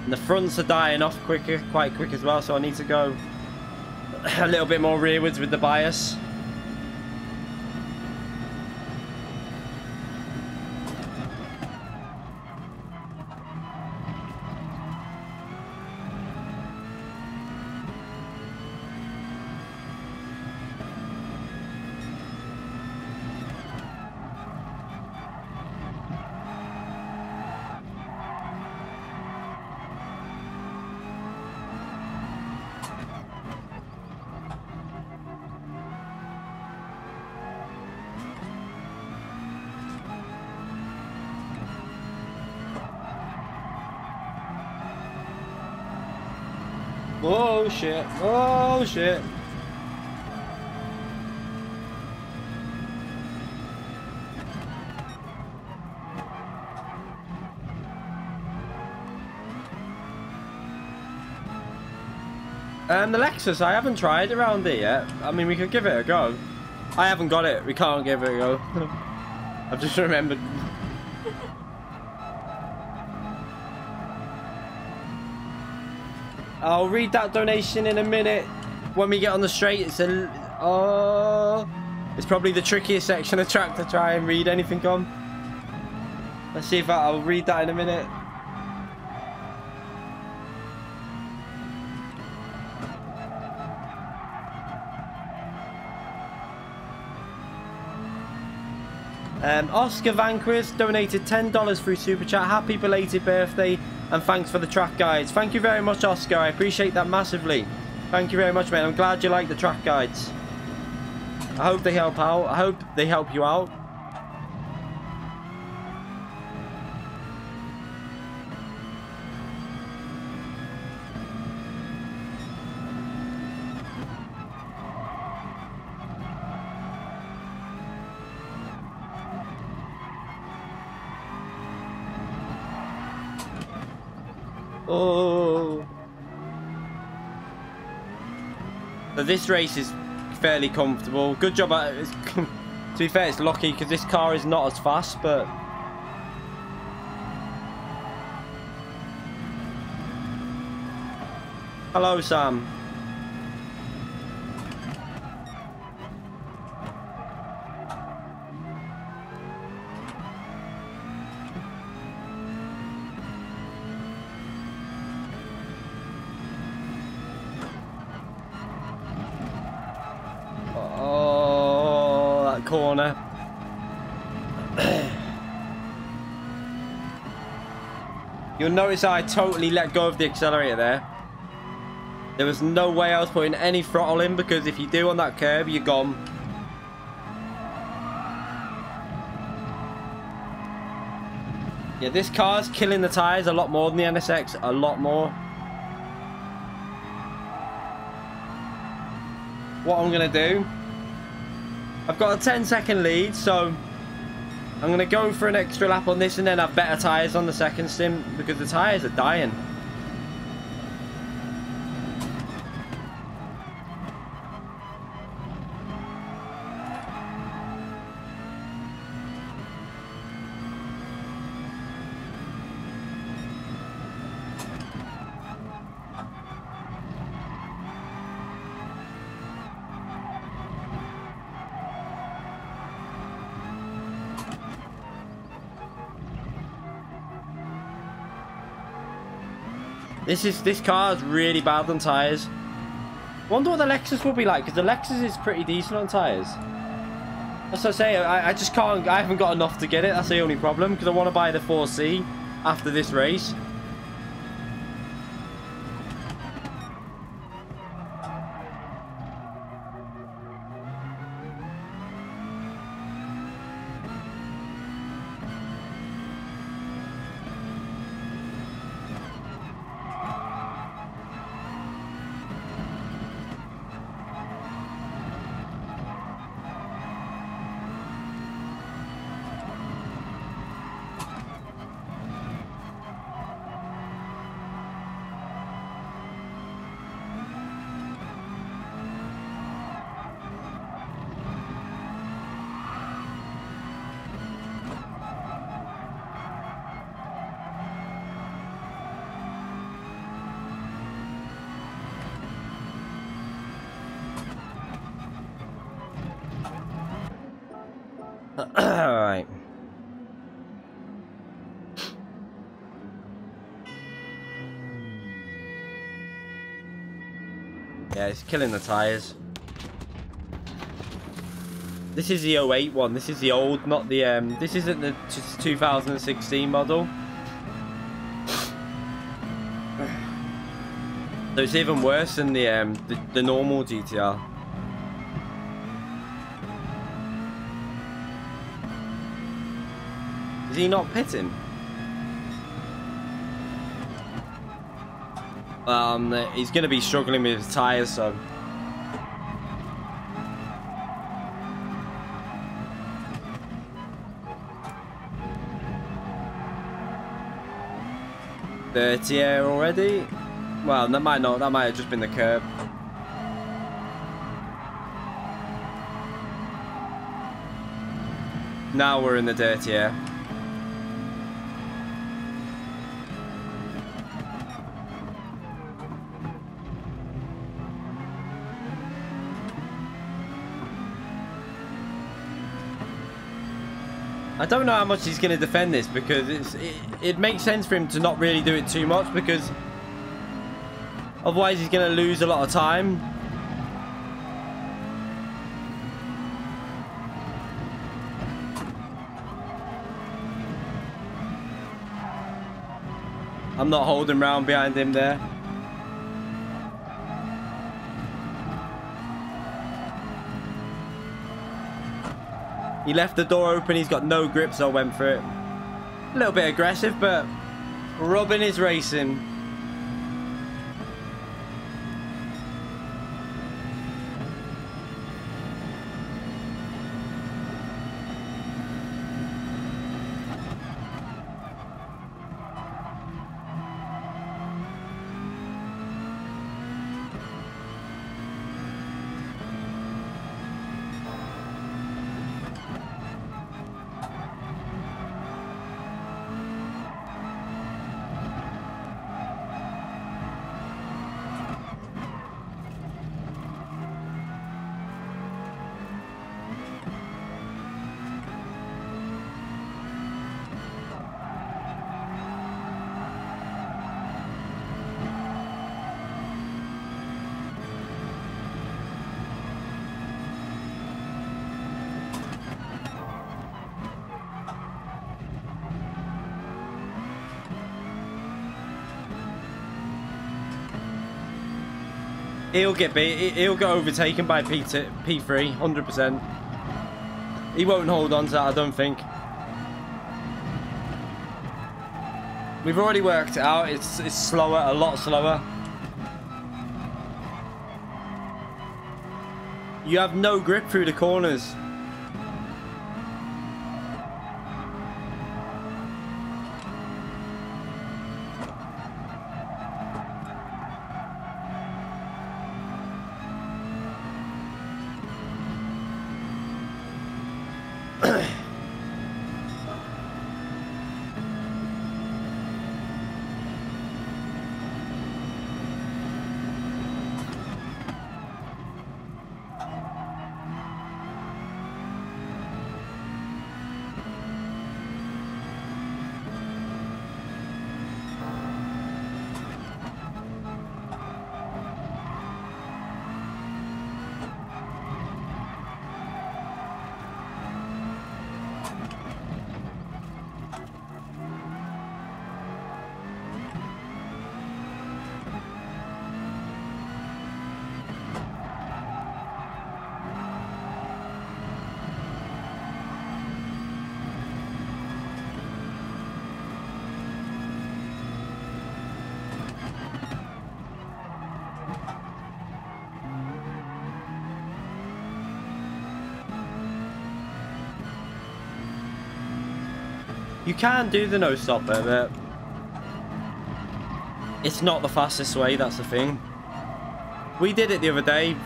Speaker 1: And the fronts are dying off quite quick as well, so I need to go a little bit more rearwards with the bias. Oh shit, oh shit. The Lexus, I haven't tried around it yet. I mean, we could give it a go. I haven't got it, we can't give it a go. I've just remembered. I'll read that donation in a minute. When we get on the straight, it's it's probably the trickiest section of track to try and read anything on. Let's see if I'll read that in a minute. Oscar Vanquist donated $10 through Super Chat. Happy belated birthday and thanks for the track guides. Thank you very much, Oscar. I appreciate that massively. Thank you very much, mate. I'm glad you like the track guides. I hope they help out. I hope they help you out. Oh. So this race is fairly comfortable. Good job. To be fair, it's lucky because this car is not as fast, but hello, Sam. right corner. You'll notice I totally let go of the accelerator there. There was no way I was putting any throttle in, because if you do on that curb, you're gone. Yeah, this car's killing the tyres a lot more than the NSX, a lot more. What I'm going to do, I've got a 10-second lead, so I'm going to go for an extra lap on this and then have better tyres on the second stint, because the tyres are dying. This car is really bad on tyres. Wonder what the Lexus will be like, because the Lexus is pretty decent on tyres. As I say, I just can't. I haven't got enough to get it. That's the only problem, because I want to buy the 4C after this race. Alright. Yeah, it's killing the tyres. This is the 08 one. This is the old, not the this isn't the 2016 model. So it's even worse than the normal GTR. Is he not pitting? He's going to be struggling with his tyres, so. Dirty air already? Well, that might not. That might have just been the curb. Now we're in the dirty air. I don't know how much he's going to defend this, because it makes sense for him to not really do it too much, because otherwise he's going to lose a lot of time. I'm not holding round behind him there. He left the door open, he's got no grip, so I went for it. A little bit aggressive, but Robin is racing. He'll get beat. He'll get overtaken by P3, 100%. He won't hold on to that, I don't think. We've already worked it out. It's slower, a lot slower. You have no grip through the corners. You can do the no stopper, but it's not the fastest way, that's the thing. We did it the other day,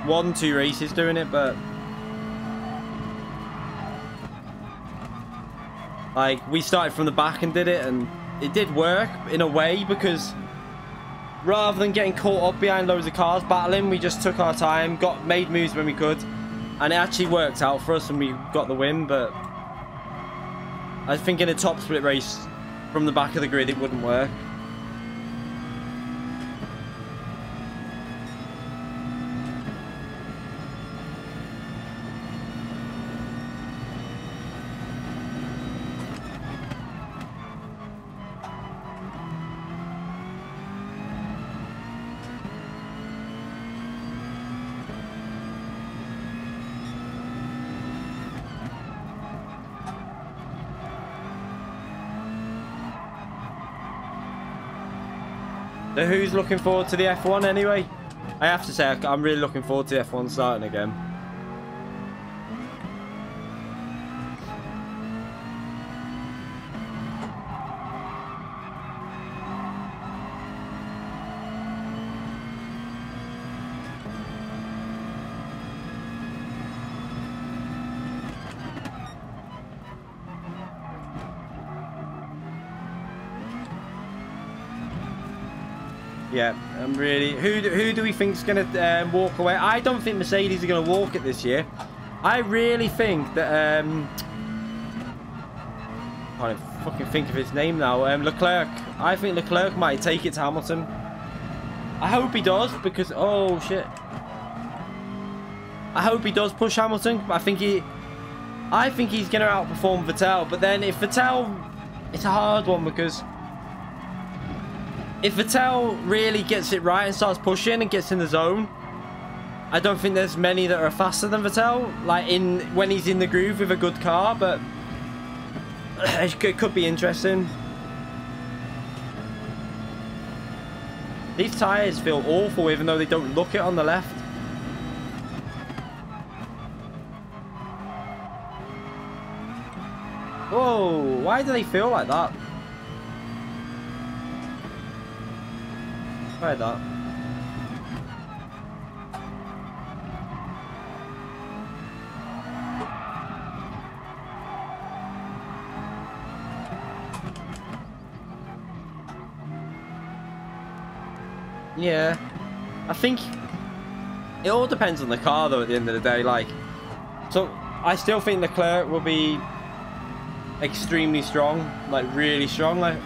Speaker 1: 1-2 races doing it, but like we started from the back and did it, and it did work in a way, because rather than getting caught up behind loads of cars battling, we just took our time, made moves when we could, and it actually worked out for us and we got the win. But I think in a top split race from the back of the grid it wouldn't work. So who's looking forward to the F1 anyway? I have to say, I'm really looking forward to the F1 starting again. Yeah, I'm really... Who do we think's going to walk away? I don't think Mercedes are going to walk it this year. I really think that... I can't fucking think of his name now. Leclerc. I think Leclerc might take it to Hamilton. I hope he does, because... Oh, shit. I hope he does push Hamilton. I think he's going to outperform Vettel. But then if Vettel... It's a hard one, because... If Vettel really gets it right and starts pushing and gets in the zone, I don't think there's many that are faster than Vettel, like when he's in the groove with a good car, but it could be interesting. These tyres feel awful even though they don't look it on the left. Whoa, why do they feel like that? Try that. Yeah, I think it all depends on the car though at the end of the day. Like, so I still think Leclerc will be extremely strong, like really strong. Like,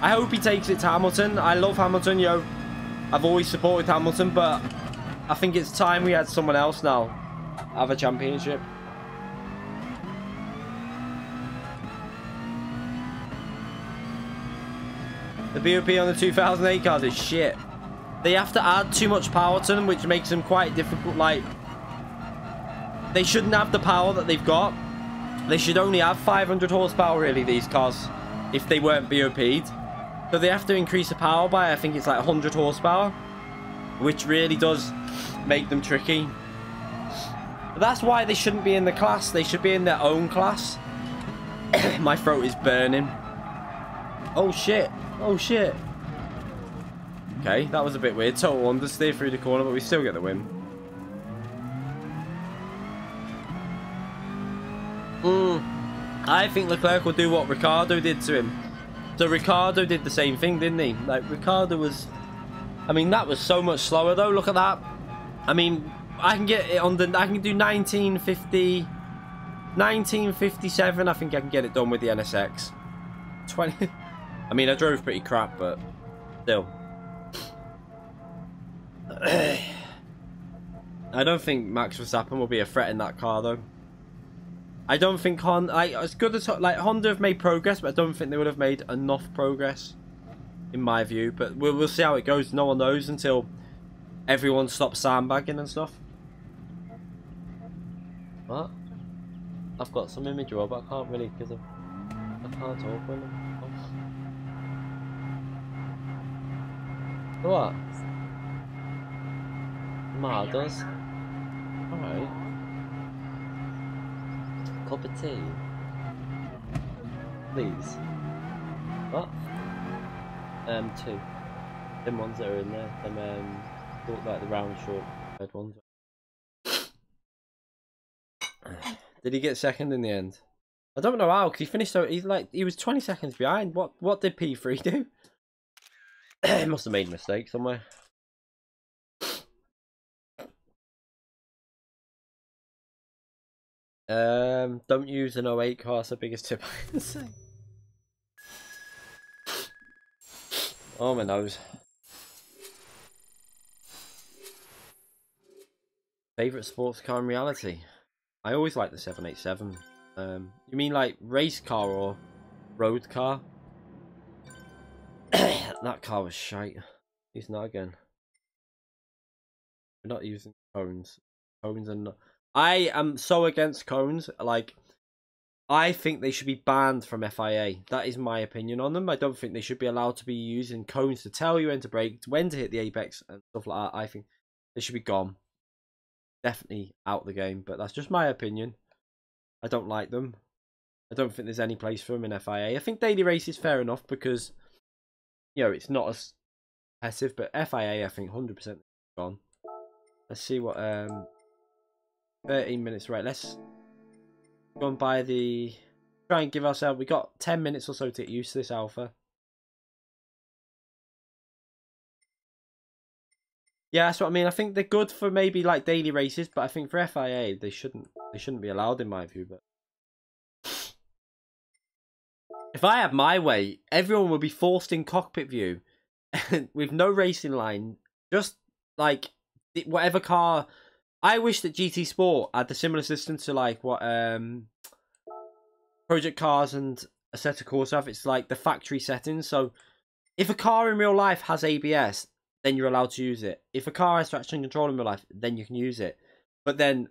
Speaker 1: I hope he takes it to Hamilton. I love Hamilton, yo. I've always supported Hamilton, but I think it's time we had someone else now have a championship. The BOP on the 2008 cars is shit. they have to add too much power to them, which makes them quite difficult. Like, they shouldn't have the power that they've got. They should only have 500 horsepower, really, these cars, if they weren't BOP'd. So they have to increase the power by, I think it's like 100 horsepower, which really does make them tricky. But that's why they shouldn't be in the class. They should be in their own class. My throat is burning. Oh, shit. Oh, shit. Okay, that was a bit weird. Total understeer through the corner, but we still get the win. I think Leclerc will do what Ricciardo did to him. So Ricciardo did the same thing, didn't he? Like, Ricciardo was... I mean, that was so much slower, though. Look at that. I mean, I can get it on the... I can do 1950... 1957, I think I can get it done with the NSX. 20... I mean, I drove pretty crap, but... Still. I don't think Max Verstappen will be a threat in that car, though. I don't think as good as like Honda have made progress, but I don't think they would have made enough progress, in my view. But we'll see how it goes. No one knows until everyone stops sandbagging and stuff. What? I've got some image roll, but I can't really because I can't open them. What? Ma does. All right. Cup of tea, please. What? 2. Them ones that are in there. Them look like the round short red ones. Did he get second in the end? I don't know how. Cause he finished. He was 20 seconds behind. What did P3 do? He must have made a mistake somewhere. Don't use an 08 car, that's the biggest tip I can say. Oh, my nose. Favourite sports car in reality? I always like the 787. You mean like race car or road car? That car was shite. Using that again. We're not using cones. Cones are not... I am so against cones. Like, I think they should be banned from FIA. That is my opinion on them. I don't think they should be allowed to be using cones to tell you when to brake, when to hit the apex and stuff like that. I think they should be gone. Definitely out the game, but that's just my opinion. I don't like them. I don't think there's any place for them in FIA. I think daily race is fair enough because, you know, it's not as competitive, but FIA, I think 100% gone. Let's see what 13 minutes, right? Let's go and buy the... Try and give ourselves... We got 10 minutes or so to get used to this alpha. Yeah, that's what I mean. I think they're good for maybe like daily races, but I think for FIA they shouldn't be allowed in my view. But if I had my way, everyone would be forced in cockpit view with no racing line. Just like whatever car. I wish that GT Sport had the similar system to like what Project Cars and Assetto Corsa have. It's like the factory settings. So if a car in real life has ABS, then you're allowed to use it. If a car has traction control in real life, then you can use it. But then,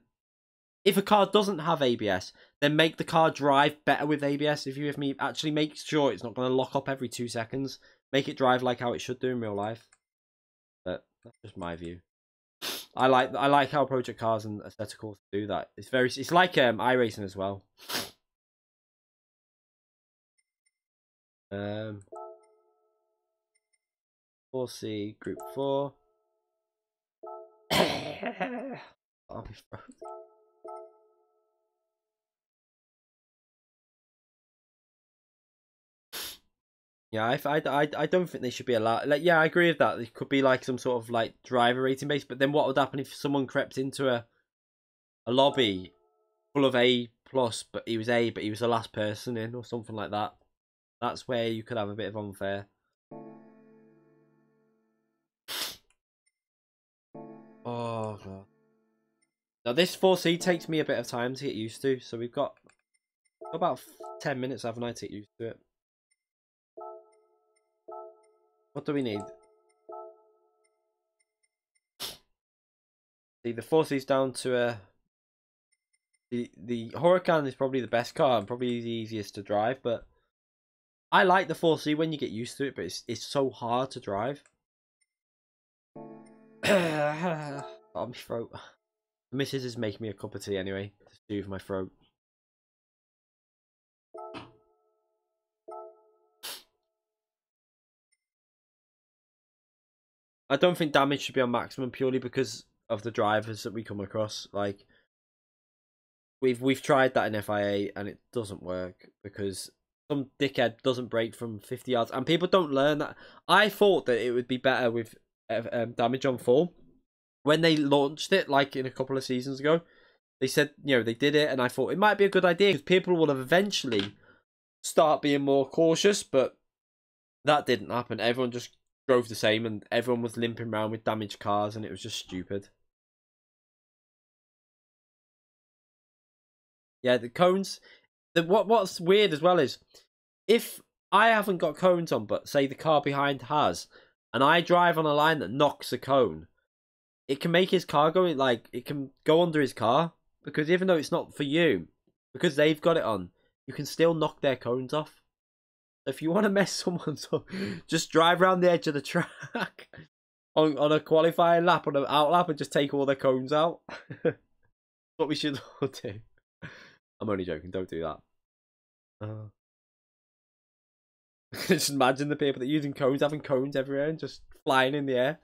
Speaker 1: if a car doesn't have ABS, then make the car drive better with ABS. If you with me, actually make sure it's not going to lock up every 2 seconds. Make it drive like how it should do in real life. But that's just my view. I like how Project Cars and Assetto Corsa do that. It's like iRacing as well. 4C Group 4. Oh, yeah, I don't think they should be allowed. Like, yeah, I agree with that. It could be like some sort of like driver rating base. But then what would happen if someone crept into a lobby full of A plus, but he was the last person in or something like that? That's where you could have a bit of unfair. Oh god. Now this 4C takes me a bit of time to get used to, so we've got about 10 minutes, haven't I, to get used to it. What do we need? the 4C's down to a... The Huracan is probably the best car and probably the easiest to drive, but I like the 4C when you get used to it, but it's so hard to drive. On my throat. The missus is making me a cup of tea anyway to soothe my throat. I don't think damage should be on maximum purely because of the drivers that we come across. Like we've tried that in FIA and it doesn't work because some dickhead doesn't brake from 50 yards, and people don't learn that. I thought that it would be better with damage on full. When they launched it, like in a couple of seasons ago, they said, you know, they did it, and I thought it might be a good idea because people will eventually start being more cautious, but that didn't happen. Everyone just drove the same, and everyone was limping around with damaged cars, and it was just stupid. Yeah, the cones. What's weird as well is if I haven't got cones on, but say the car behind has, and I drive on a line that knocks a cone, it can make his car go like it can go under his car, because even though it's not for you, because they've got it on, you can still knock their cones off. So if you want to mess someone up, just drive around the edge of the track on a qualifying lap, on an out lap, and just take all their cones out. That's what we should all do. I'm only joking. Don't do that. Just imagine the people that are using cones having cones everywhere and just flying in the air.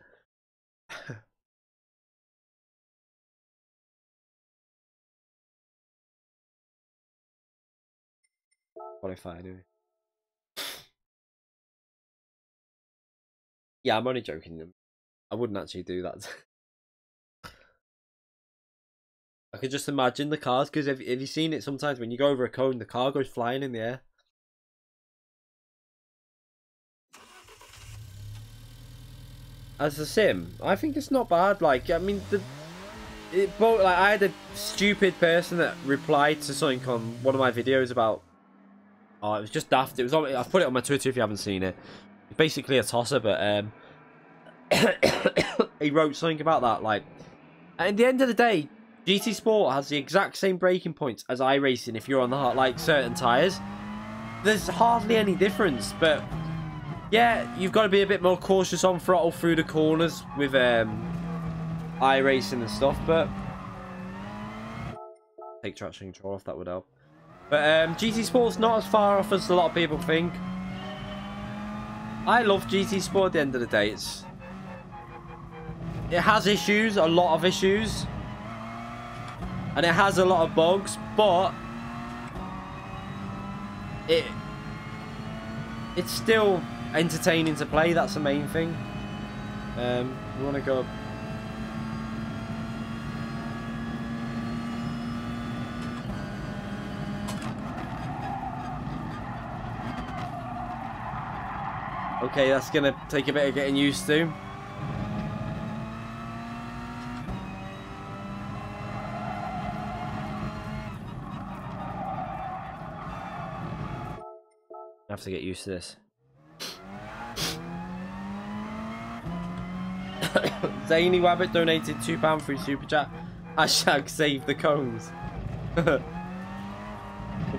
Speaker 1: Qualify anyway. Yeah, I'm only joking. I wouldn't actually do that. I could just imagine the cars, because have you seen it sometimes when you go over a cone, the car goes flying in the air. As a sim, I think it's not bad. Like, I mean, I had a stupid person that replied to something on one of my videos about. Oh, it was just daft. It was on. I've put it on my Twitter if you haven't seen it. It's basically a tosser, but he wrote something about that. Like, at the end of the day, GT Sport has the exact same braking points as iRacing if you're on the like certain tires. There's hardly any difference, but yeah, you've got to be a bit more cautious on throttle through the corners with iRacing and stuff, but take traction control off, that would help. But GT Sport's not as far off as a lot of people think. I love GT Sport at the end of the day. It has issues, a lot of issues, and it has a lot of bugs, but it's still entertaining to play. That's the main thing. We want to go. Okay, that's gonna take a bit of getting used to. I have to get used to this. Zany Wabbit donated £2 through Super Chat. Hashtag save the cones. Well,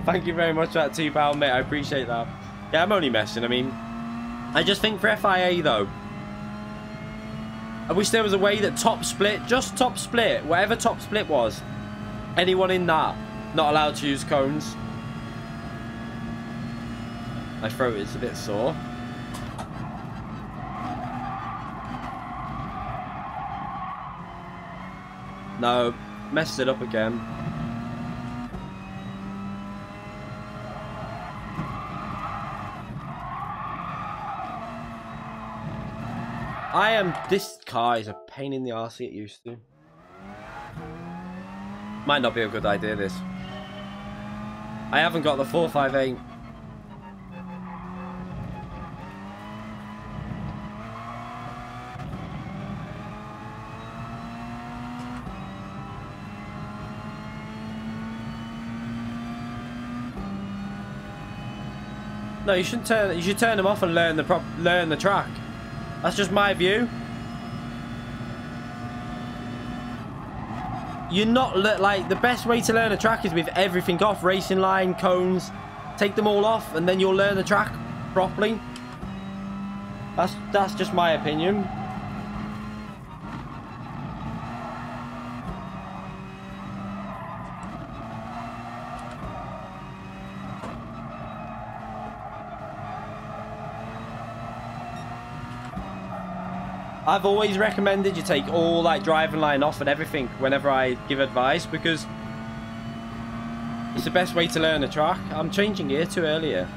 Speaker 1: thank you very much for that £2, mate. I appreciate that. Yeah, I'm only messing. I mean, I just think for FIA though, I wish there was a way that top split, just top split, whatever top split was, anyone in that not allowed to use cones. My throat is a bit sore. No, messed it up again. This car is a pain in the arse to get used to. Might not be a good idea, this. I haven't got the 458. No, you shouldn't turn. You should turn them off and learn the track. That's just my view. you're not like the best way to learn a track is with everything off, racing line, cones, take them all off, and then you'll learn the track properly. That's just my opinion. I've always recommended you take all like driving line off and everything whenever I give advice, because it's the best way to learn a track. I'm changing gear too earlier.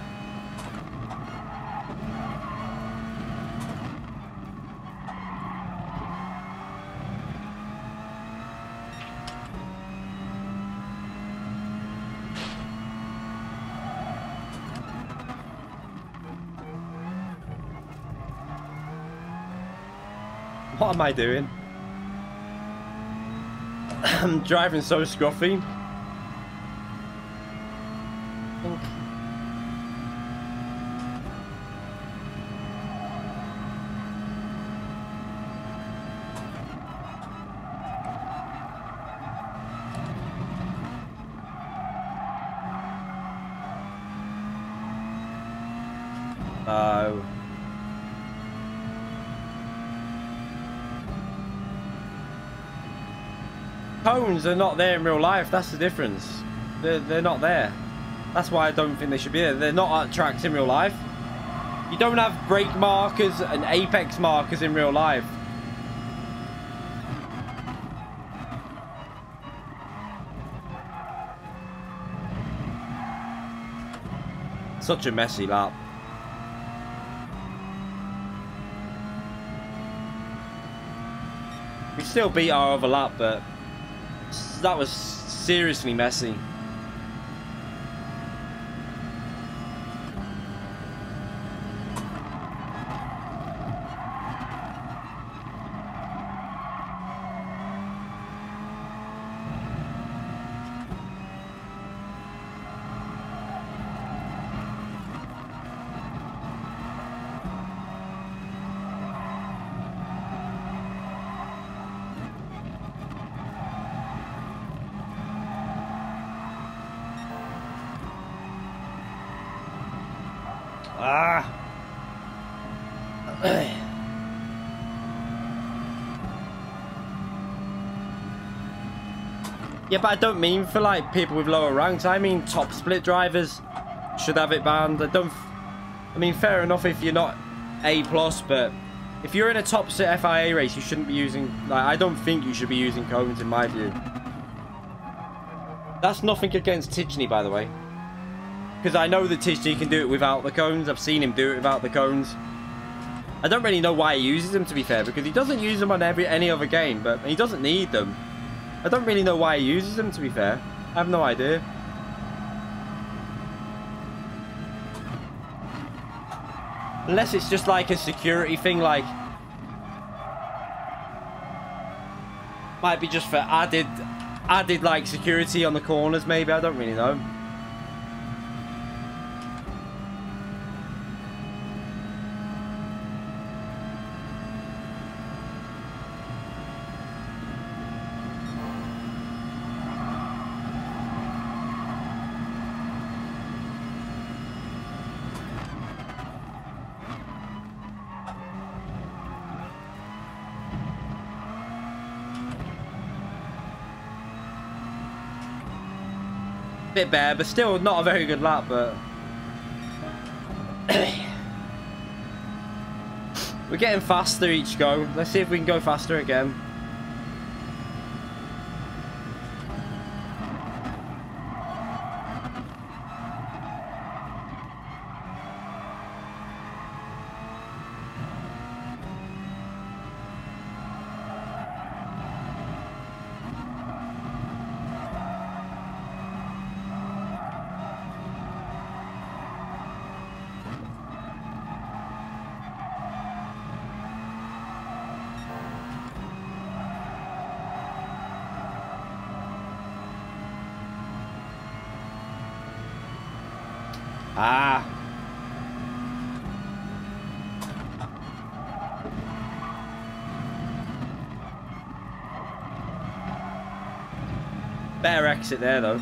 Speaker 1: What am I doing? I'm driving so scruffy. Oh. Cones are not there in real life. That's the difference. They're not there. That's why I don't think they should be there. They're not at tracks in real life. You don't have brake markers and apex markers in real life. Such a messy lap. We still beat our other lap, but that was seriously messy. Yeah, but I don't mean for like people with lower ranks. I mean top split drivers should have it banned. I mean, fair enough if you're not A+, but if you're in a top split FIA race, you shouldn't be using, like, I don't think you should be using cones in my view. That's nothing against Tijani, by the way, because I know that Tijani can do it without the cones. I've seen him do it without the cones. I don't really know why he uses them, to be fair, because he doesn't use them on any other game, but he doesn't need them. I don't really know why he uses them, to be fair. I have no idea. Unless it's just like a security thing, like... might be just for added like security on the corners, maybe. I don't really know. Bit bare, but still not a very good lap, but we're getting faster each go. Let's see if we can go faster again. Ah. Better exit there, though.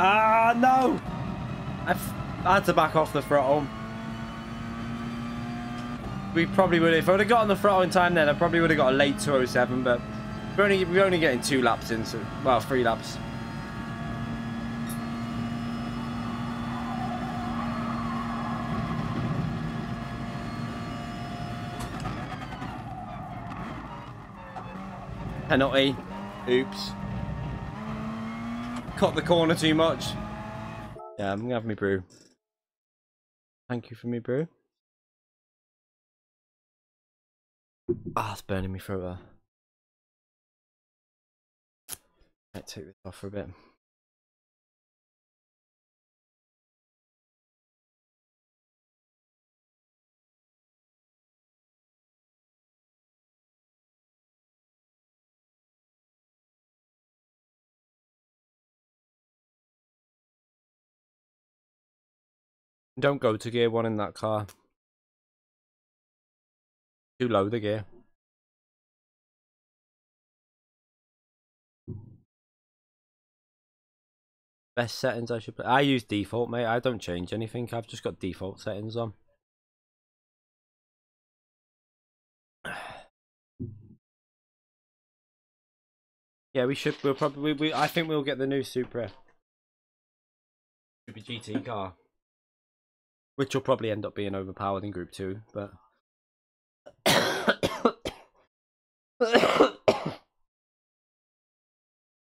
Speaker 1: Ah, no! I had to back off the throttle. We probably would, if I would have gotten the throttle in time then, I probably would have got a late 207, but we're only getting 2 laps in, so, well, 3 laps. Penalty. Oops. Cut the corner too much. Yeah, I'm gonna have me brew. Thank you for me brew. Ah, it's burning me throat there. Might take this off for a bit. Don't go to gear 1 in that car. Too low the gear. Best settings I should play. I use default, mate. I don't change anything. I've just got default settings on. Yeah, we should. We'll probably. I think we'll get the new Super GT car, which will probably end up being overpowered in Group 2, but.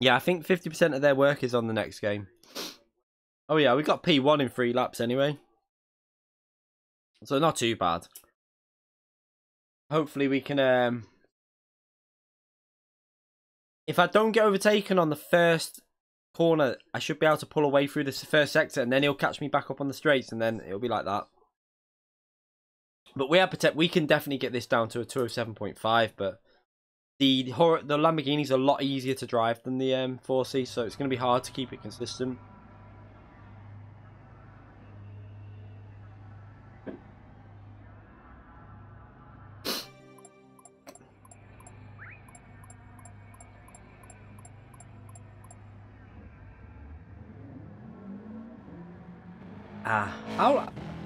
Speaker 1: Yeah, I think 50% of their work is on the next game. Oh yeah, we got P1 in 3 laps anyway. So not too bad. Hopefully we can... If I don't get overtaken on the first corner, I should be able to pull away through this first sector, and then he'll catch me back up on the straights, and then it'll be like that. But we can definitely get this down to a 207.5, but the Lamborghini's a lot easier to drive than the 4C, so it's going to be hard to keep it consistent.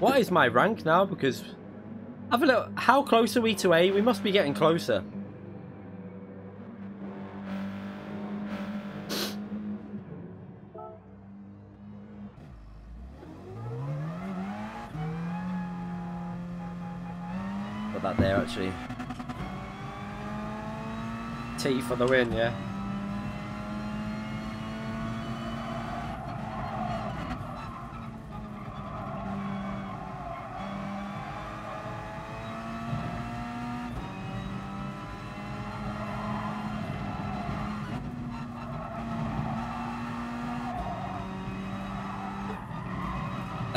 Speaker 1: What is my rank now? Because have a look. How close are we to A? We must be getting closer. Put that there actually. T for the win, yeah.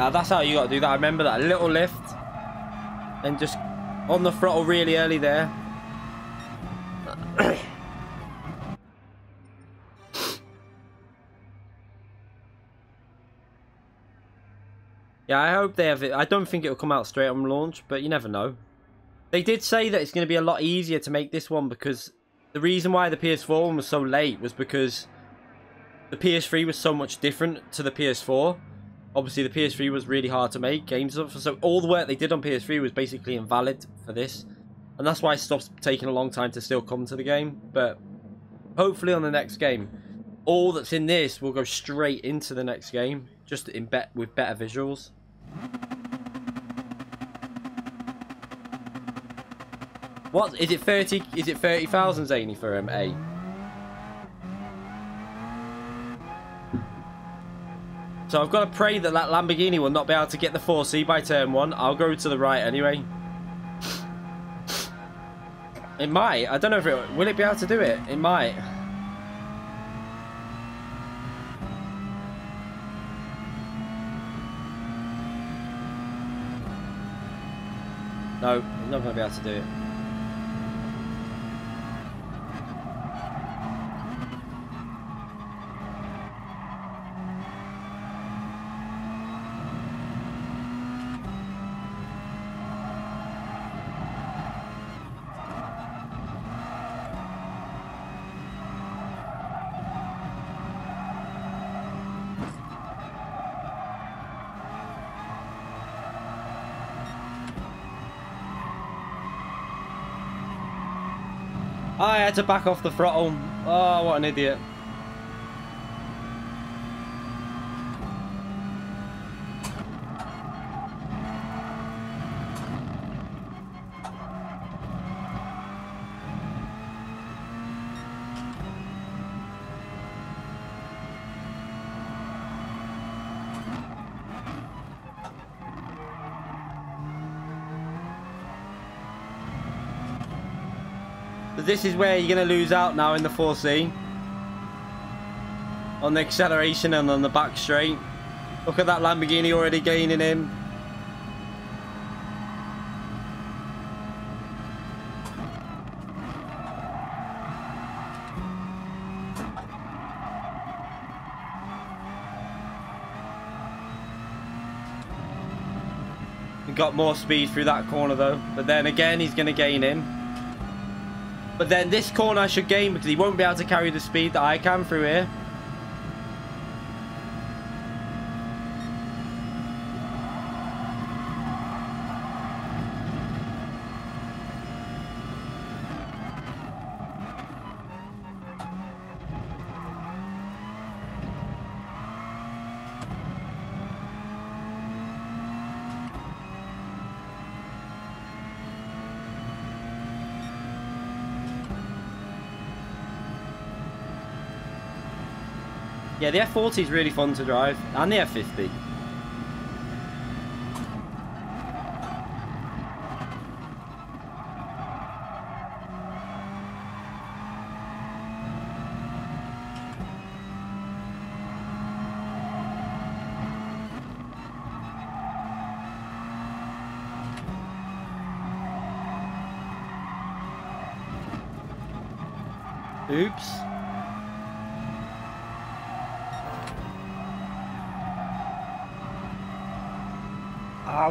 Speaker 1: That's how you got to do that. I remember that little lift and just on the throttle really early there. Yeah, I hope they have it. I don't think it'll come out straight on launch, but you never know. They did say that it's going to be a lot easier to make this one because the reason why the PS4 one was so late was because the PS3 was so much different to the PS4. Obviously, the PS3 was really hard to make games of, so all the work they did on PS3 was basically invalid for this. And that's why it stopped taking a long time to still come to the game. But hopefully on the next game, all that's in this will go straight into the next game, just with better visuals. What is it? 30? Is it 30,000 Zany for A? So I've got to pray that that Lamborghini will not be able to get the 4C by turn 1. I'll go to the right anyway. It might. I don't know if it... Will it be able to do it? It might. No, it's not going to be able to do it. I had to back off the throttle. Oh, what an idiot. This is where you're going to lose out now in the 4C. On the acceleration and on the back straight. Look at that Lamborghini already gaining him. He got more speed through that corner though. But then again, he's going to gain him. But then this corner I should gain because he won't be able to carry the speed that I can through here. Yeah, the F40 is really fun to drive, and the F50. Oops.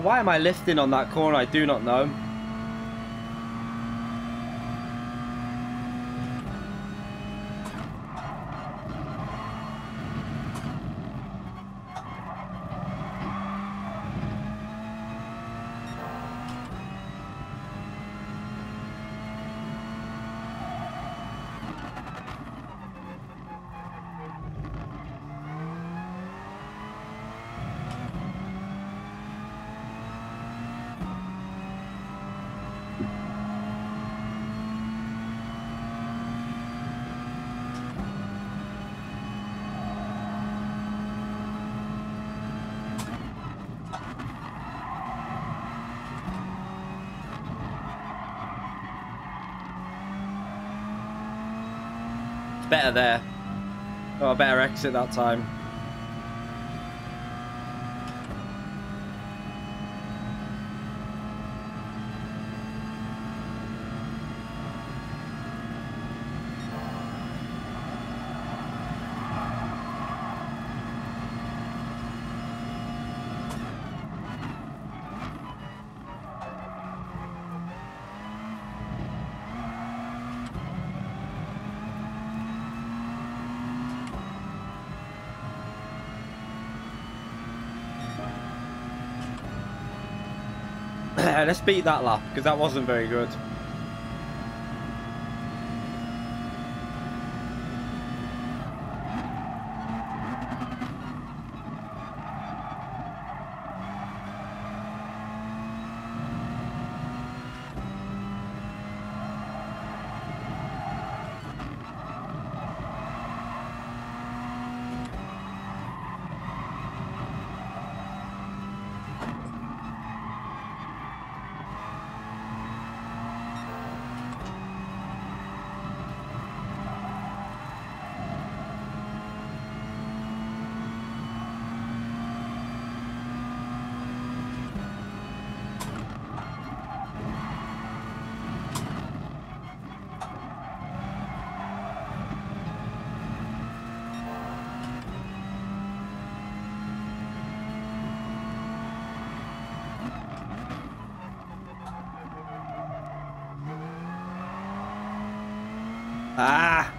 Speaker 1: Why am I lifting on that corner? I do not know. Better there. Oh, I better exit that time. Let's beat that lap, because that wasn't very good. Ah!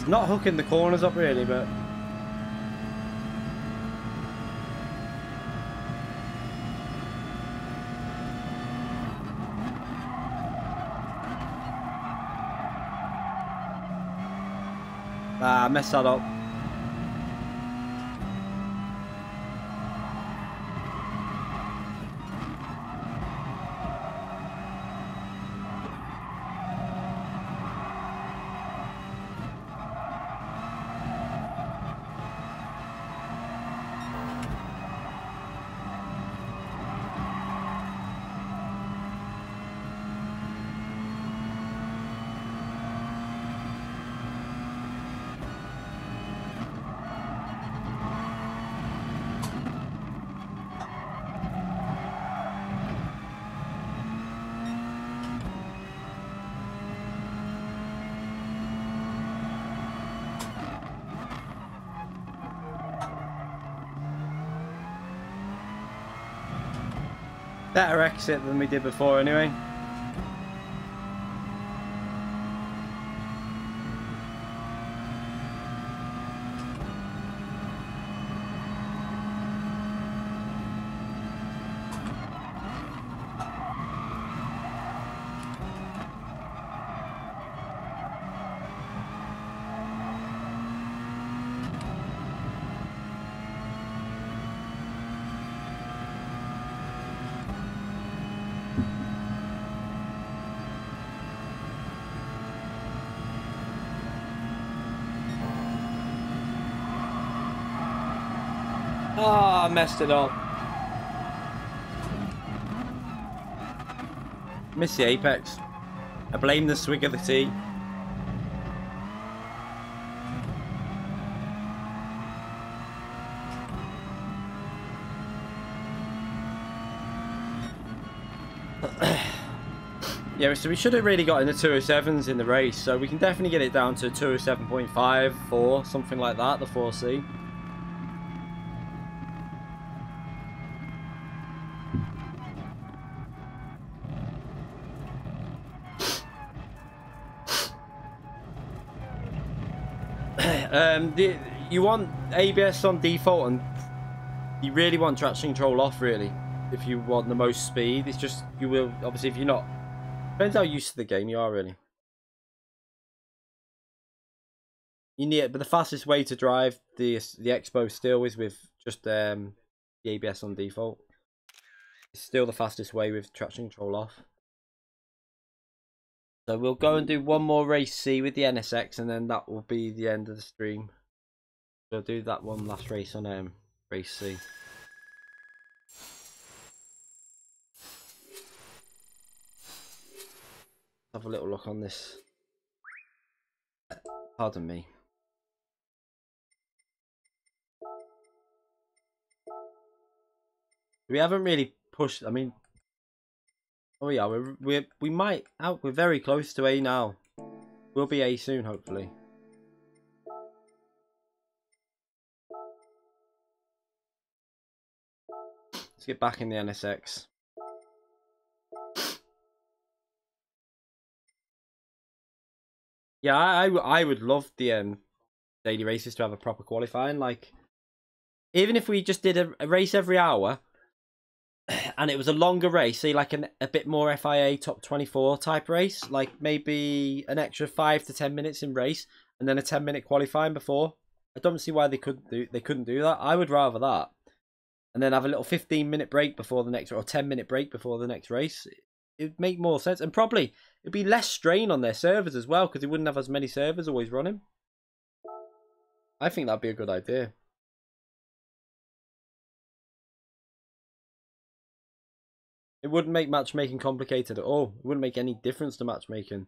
Speaker 1: Not hooking the corners up really, but I messed that up. Better exit than we did before anyway. Oh, I messed it up. Missed the apex. I blame the swig of the tea. Yeah, so we should have really got in the 207s in the race, so we can definitely get it down to 207.5, 4, something like that, the 4C. You want ABS on default, and you really want traction control off, really, if you want the most speed. It's just, you will, obviously, if you're not, depends how used to the game you are, really. You need it, but the fastest way to drive the Expo still is with just the ABS on default. It's still the fastest way with traction control off. So we'll go and do one more race C with the NSX, and then that will be the end of the stream. We'll do that one last race on race C. Have a little look on this. Pardon me. We haven't really pushed. I mean, oh yeah, we might out. We're very close to A now. We'll be A soon, hopefully. Let's get back in the NSX. Yeah, I would love the daily races to have a proper qualifying. Like, even if we just did a race every hour, and it was a longer race, say like a bit more FIA top 24 type race, like maybe an extra 5 to 10 minutes in race, and then a 10-minute qualifying before. I don't see why they couldn't do that. I would rather that, and then have a little 15-minute break before the next, or 10-minute break before the next race. It'd make more sense, and probably it'd be less strain on their servers as well, because they wouldn't have as many servers always running. I think that'd be a good idea. It wouldn't make matchmaking complicated at all. It wouldn't make any difference to matchmaking.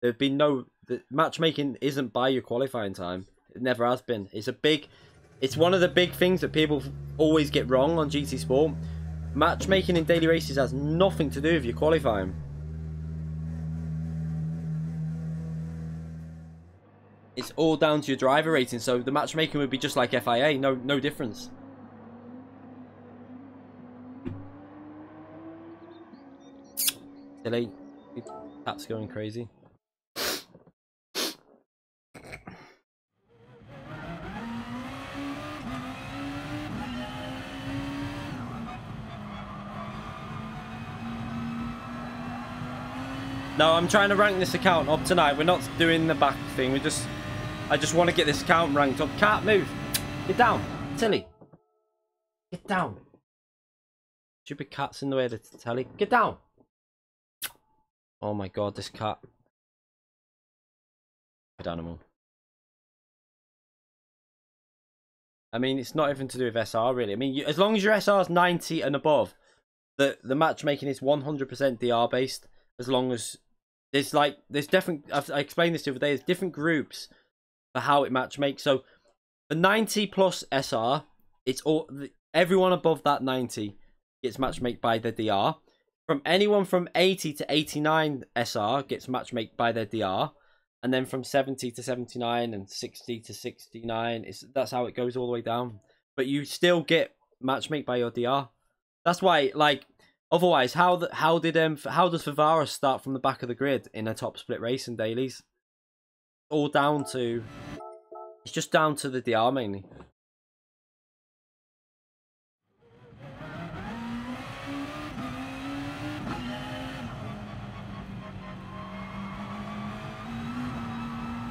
Speaker 1: There'd be no... matchmaking isn't by your qualifying time. It never has been. It's one of the big things that people always get wrong on GT Sport. Matchmaking in daily races has nothing to do with your qualifying. It's all down to your driver rating, so the matchmaking would be just like FIA. No difference. Silly. Tap's going crazy. No, I'm trying to rank this account up tonight. We're not doing the back thing. I just want to get this account ranked up. Cat, move. Get down. Silly. Get down. Stupid cat's in the way of the telly. Get down. Oh my god, this cat. Good animal. I mean, it's not even to do with SR, really. I mean, as long as your SR is 90 and above, the matchmaking is 100% DR based. As long as there's different. I explained this the other day. There's different groups for how it matchmakes. So the 90 plus SR, it's all everyone above that 90 gets matchmaked by the DR. From anyone from 80 to 89 SR gets matchmaked by their DR, and then from 70 to 79 and 60 to 69, that's how it goes all the way down. But you still get matchmaked by your DR. That's why, like, otherwise, how does Favara start from the back of the grid in a top split race in dailies? All down to, it's just down to the DR mainly.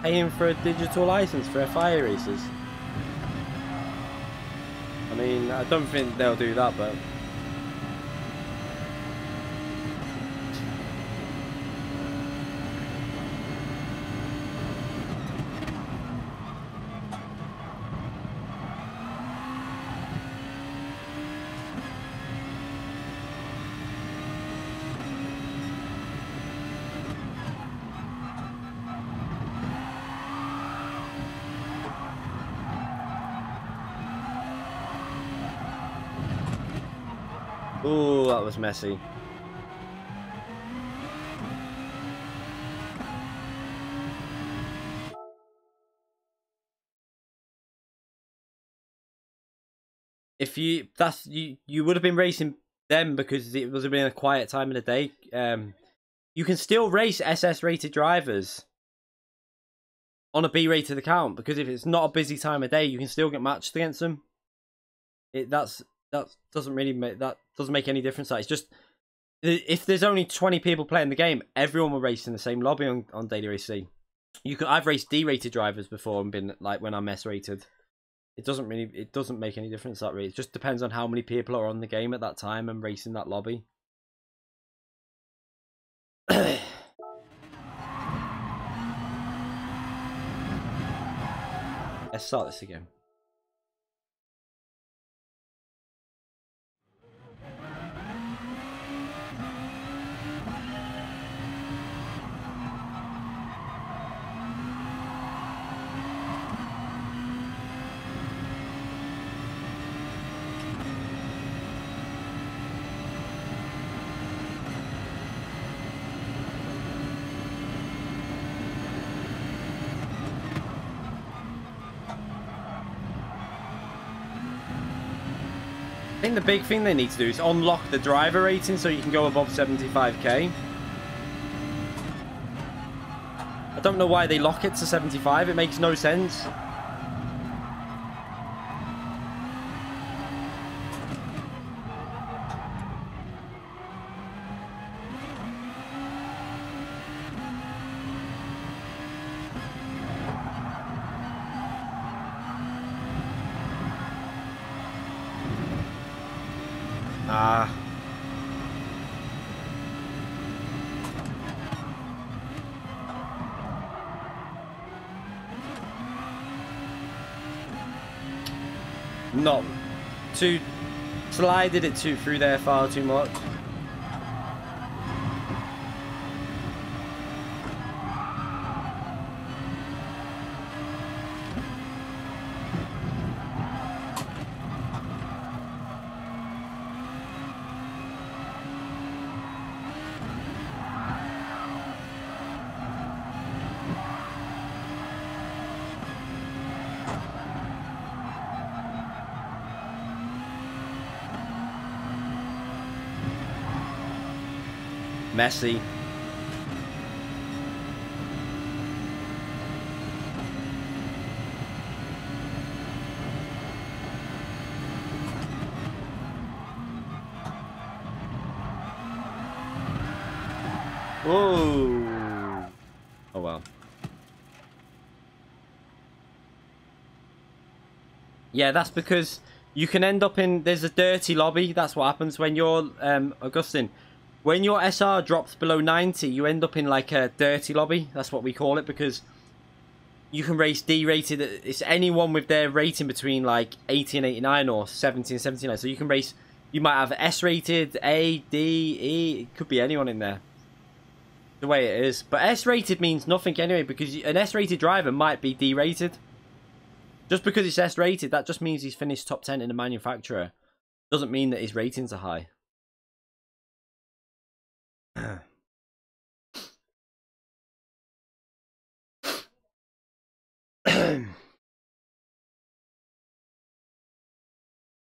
Speaker 1: Paying for a digital license for FIA races. I mean, I don't think they'll do that, but ooh, that was messy. If you would have been racing them because it was been a quiet time of the day. You can still race SS rated drivers on a B rated account, because if it's not a busy time of day, you can still get matched against them. That doesn't make any difference. It's just, if there's only 20 people playing the game, everyone will race in the same lobby on Daily Race C. I've raced D-rated drivers before and been like when I'm S-rated. It doesn't make any difference that way. It just depends on how many people are on the game at that time and racing that lobby. Let's start this again. I think the big thing they need to do is unlock the driver rating so you can go above 75k. I don't know why they lock it to 75. It makes no sense. Ah. Not too slided it through there far too much. Messy. Whoa. Oh well. Yeah, that's because you can end up in, there's a dirty lobby. That's what happens when you're Augustine. When your SR drops below 90, you end up in like a dirty lobby. That's what we call it, because you can race D-rated. It's anyone with their rating between like 80 and 89 or 70 and 79. So you can race, you might have S-rated, A, D, E. It could be anyone in there. The way it is. But S-rated means nothing anyway, because an S-rated driver might be D-rated. Just because it's S-rated, that just means he's finished top 10 in the manufacturer. Doesn't mean that his ratings are high.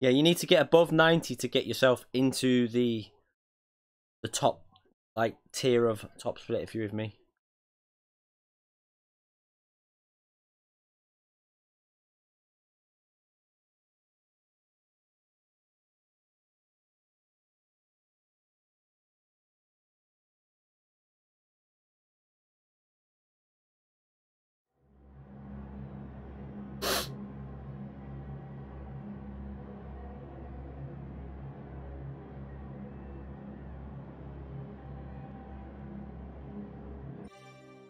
Speaker 1: Yeah, you need to get above 90 to get yourself into the top like tier of top split, if you're with me.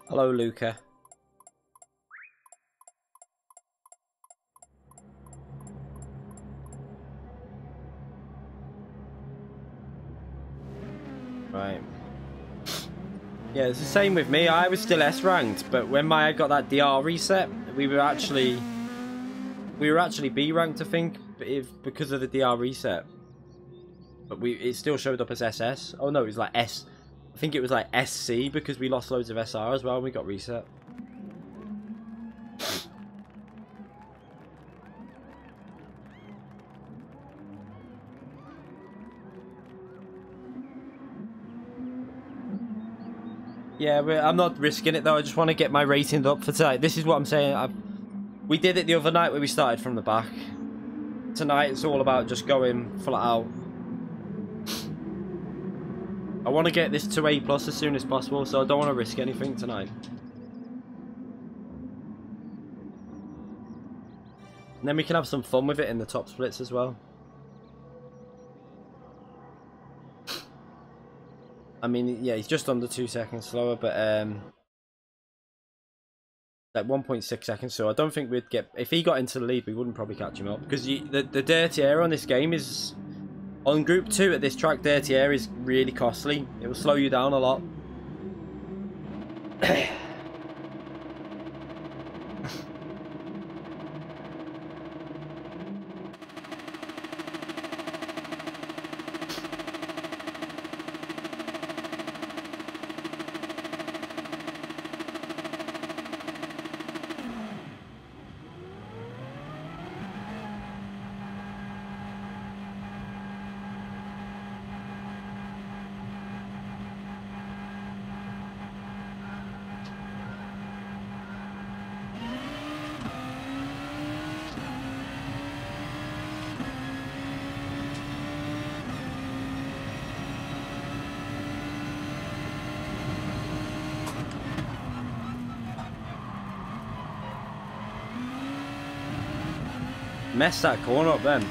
Speaker 1: Hello, Luca. Right. Yeah, it's the same with me. I was still S ranked, but when Maya got that DR reset, we were actually B ranked, I think, because of the DR reset. But it still showed up as SS. Oh no, it was like S. I think it was like SC because we lost loads of SR as well and we got reset. Yeah, I'm not risking it though. I just want to get my rating up for tonight. This is what I'm saying. We did it the other night where we started from the back. Tonight it's all about just going flat out. I want to get this to A+ as soon as possible, so I don't want to risk anything tonight. And then we can have some fun with it in the top splits as well. I mean, yeah, he's just under 2 seconds slower, but like 1.6 seconds. So I don't think we'd get, if he got into the lead, we wouldn't probably catch him up, because the dirty air on this game is, on Group 2 at this track, dirty air is really costly. It will slow you down a lot. Mess that corner up then.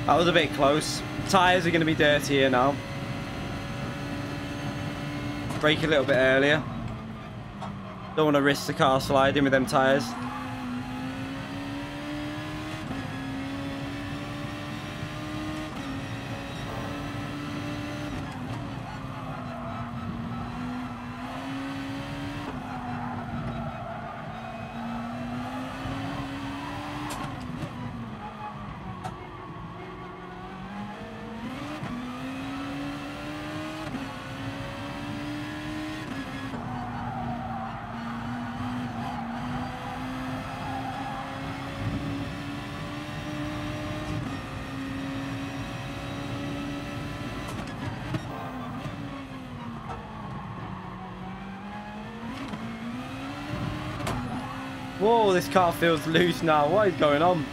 Speaker 1: That was a bit close. Tyres are going to be dirty here now. Brake a little bit earlier. Don't want to risk the car sliding with them tyres. Whoa, this car feels loose now. What is going on?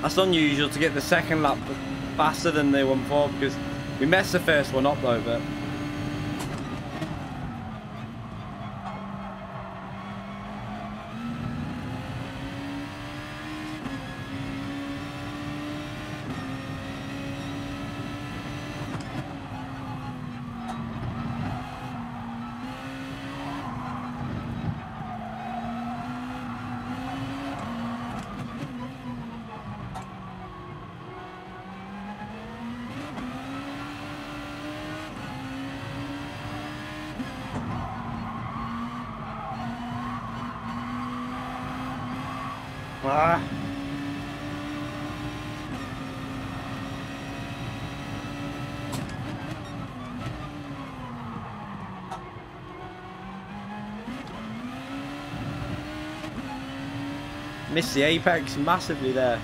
Speaker 1: That's unusual to get the second lap faster than the one before, because we messed the first one up though, but missed the apex massively there.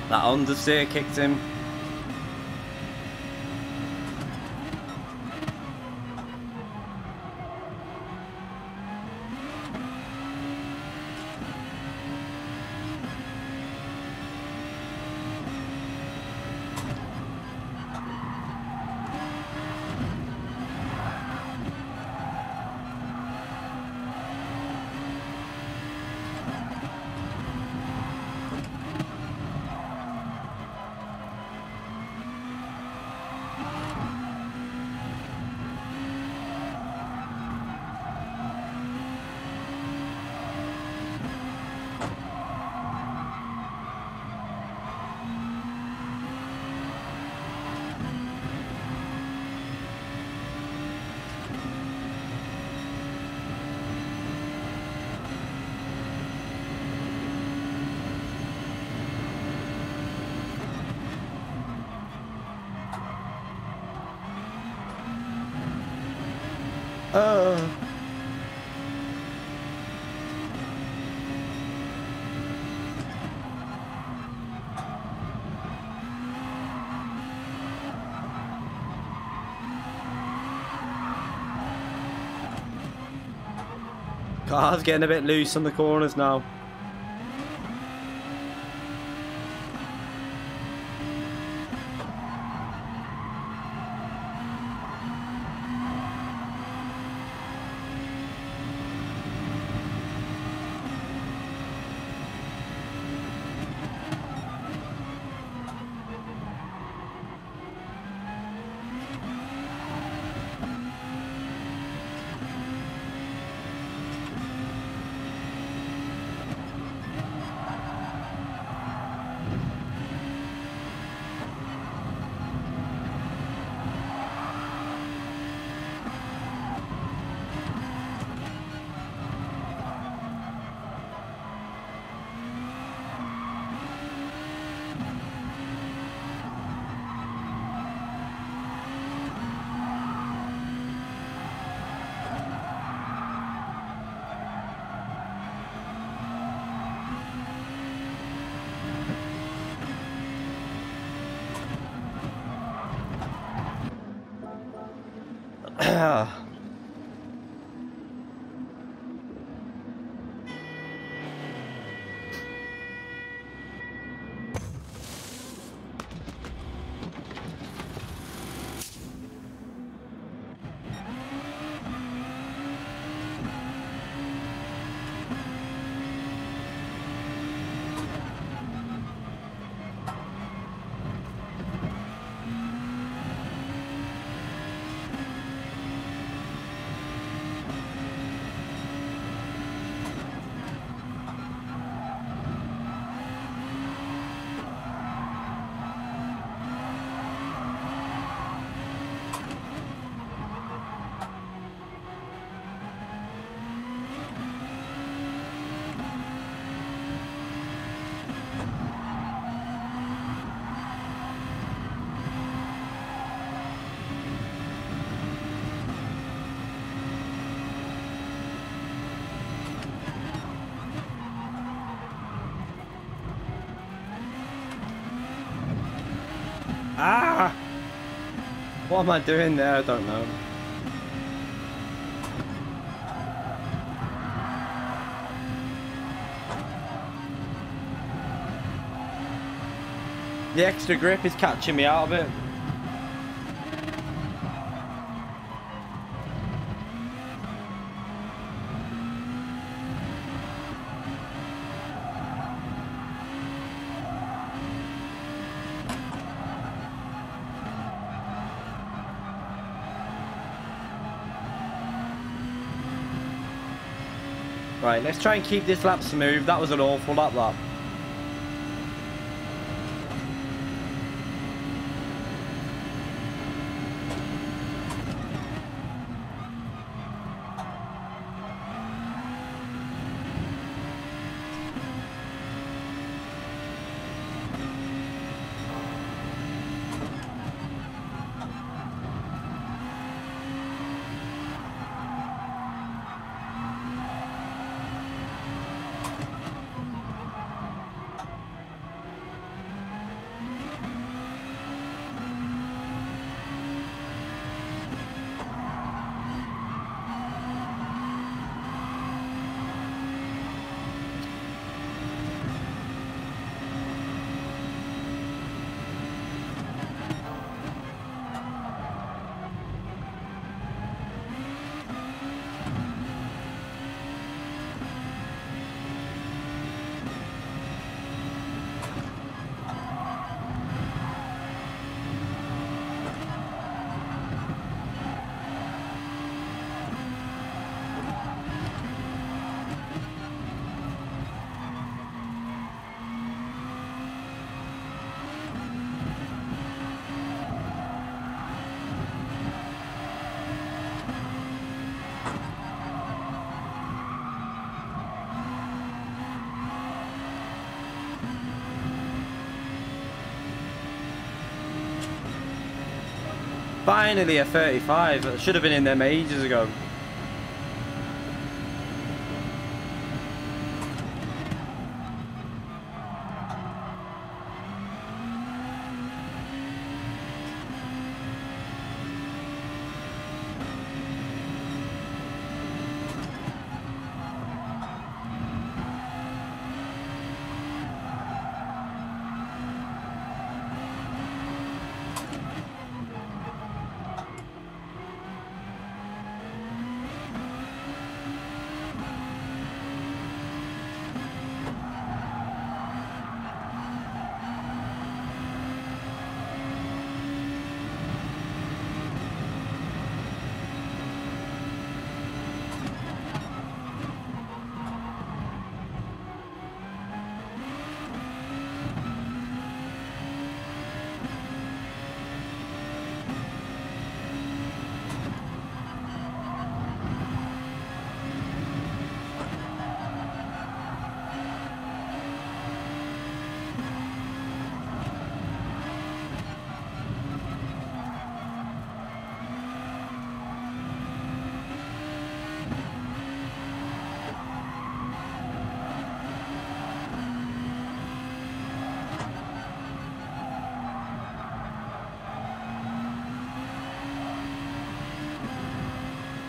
Speaker 1: That understeer kicked him. Car's getting a bit loose on the corners now. Ah! What am I doing there? I don't know. The extra grip is catching me out of it. Right, let's try and keep this lap smooth. That was an awful lap, that. Finally a 35. I should have been in them ages ago.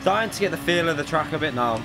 Speaker 1: Starting to get the feel of the track a bit now.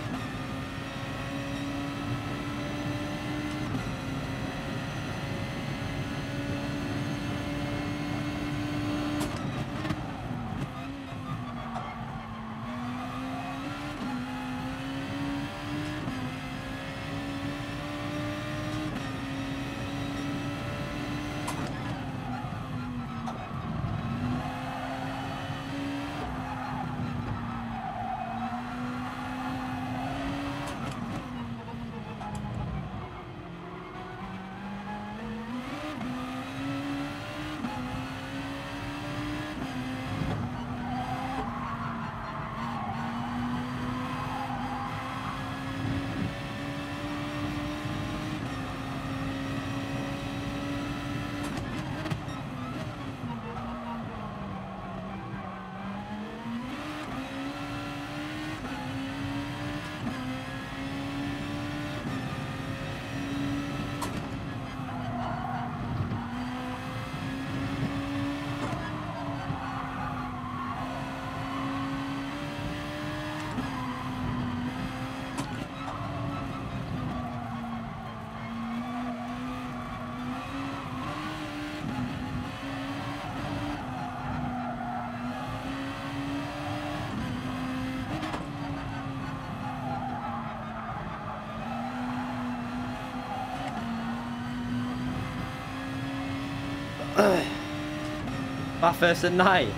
Speaker 1: Bathurst at night.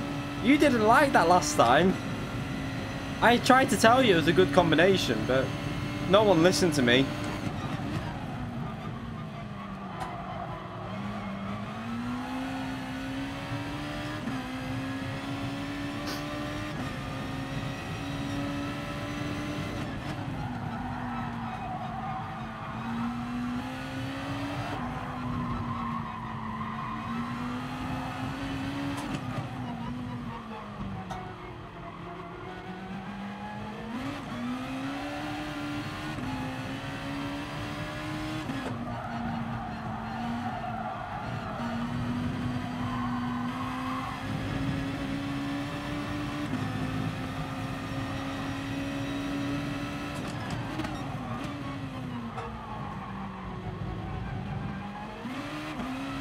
Speaker 1: You didn't like that last time. I tried to tell you it was a good combination, but no one listened to me.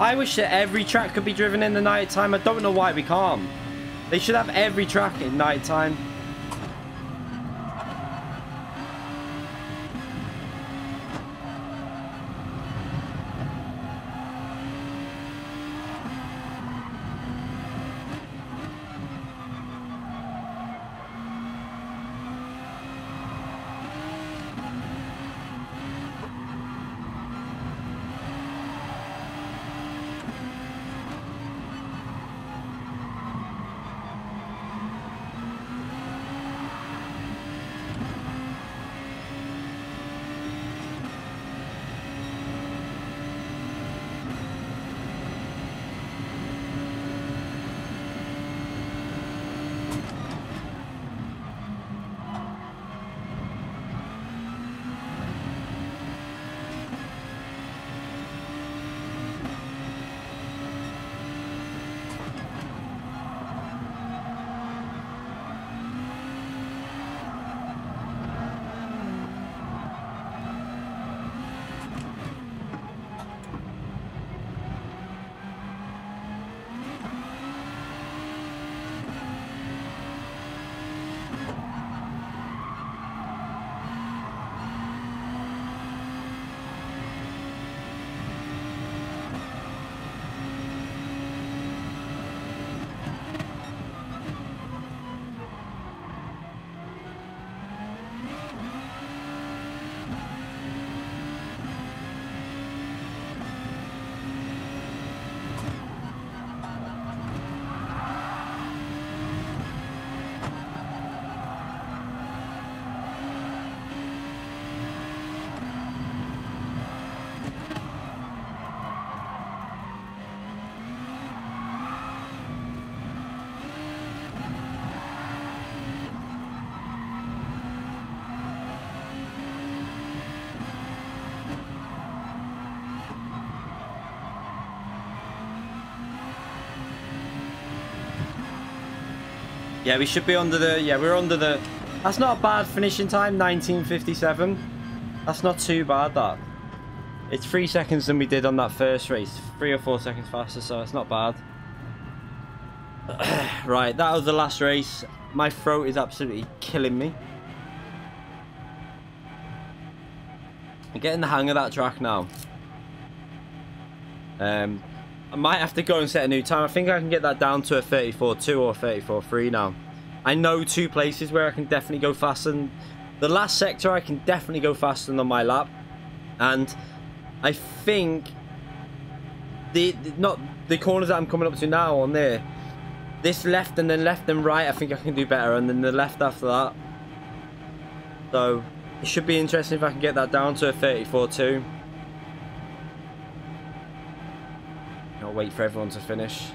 Speaker 1: I wish that every track could be driven in the night time. I don't know why we can't. They should have every track in night time. Yeah, we should be under the... Yeah, we're under the... That's not a bad finishing time, 19:57. That's not too bad, that. It's 3 seconds than we did on that first race. 3 or 4 seconds faster, so it's not bad. Right, that was the last race. My throat is absolutely killing me. I'm getting the hang of that track now. I might have to go and set a new time. I think I can get that down to a 34.2 or 34.3 now. I know 2 places where I can definitely go faster than... The last sector I can definitely go faster than on my lap. And I think... Not the corners that I'm coming up to now on there. This left and then left and right, I think I can do better. And then the left after that. So, it should be interesting if I can get that down to a 34.2. I'll wait for everyone to finish.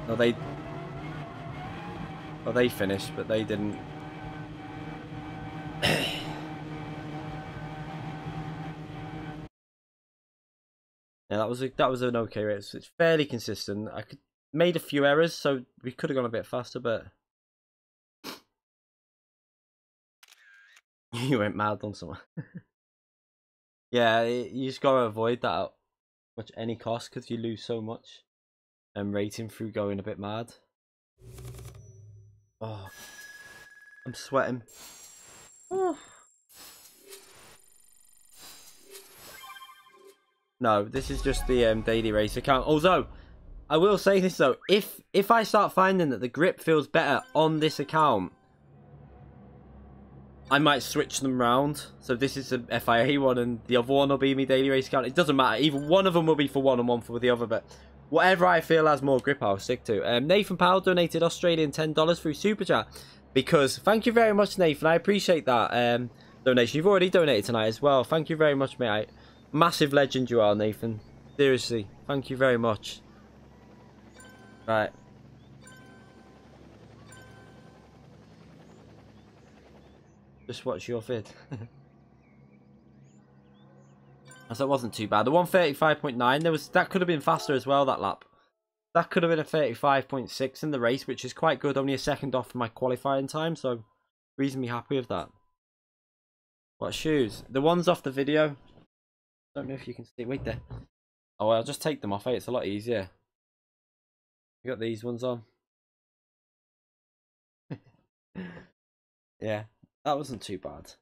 Speaker 1: No, they finished, but they didn't. Yeah, that was an okay race. It's fairly consistent. I made a few errors, so we could have gone a bit faster, but you went mad on someone. Yeah, you just gotta avoid that at much any cost because you lose so much rating through going a bit mad. Oh, I'm sweating. Oh. No, this is just the daily race account. Although, I will say this though, if I start finding that the grip feels better on this account, I might switch them round. So this is a FIA one and the other one will be my daily race account. It doesn't matter. Either one of them will be for one and one for the other. But whatever I feel has more grip, I'll stick to. Nathan Powell donated Australian $10 through Super Chat. Because, thank you very much, Nathan. I appreciate that donation. You've already donated tonight as well. Thank you very much, mate. Massive legend you are, Nathan. Seriously. Thank you very much. Right. Just watch your vid. As that wasn't too bad. The 135.9, that could have been faster as well, that lap. That could have been a 35.6 in the race, which is quite good. Only a second off my qualifying time, so reasonably happy with that. What shoes? The ones off the video. Don't know if you can see. Wait there. Oh, I'll just take them off. It's a lot easier. You got these ones on. Yeah, that wasn't too bad.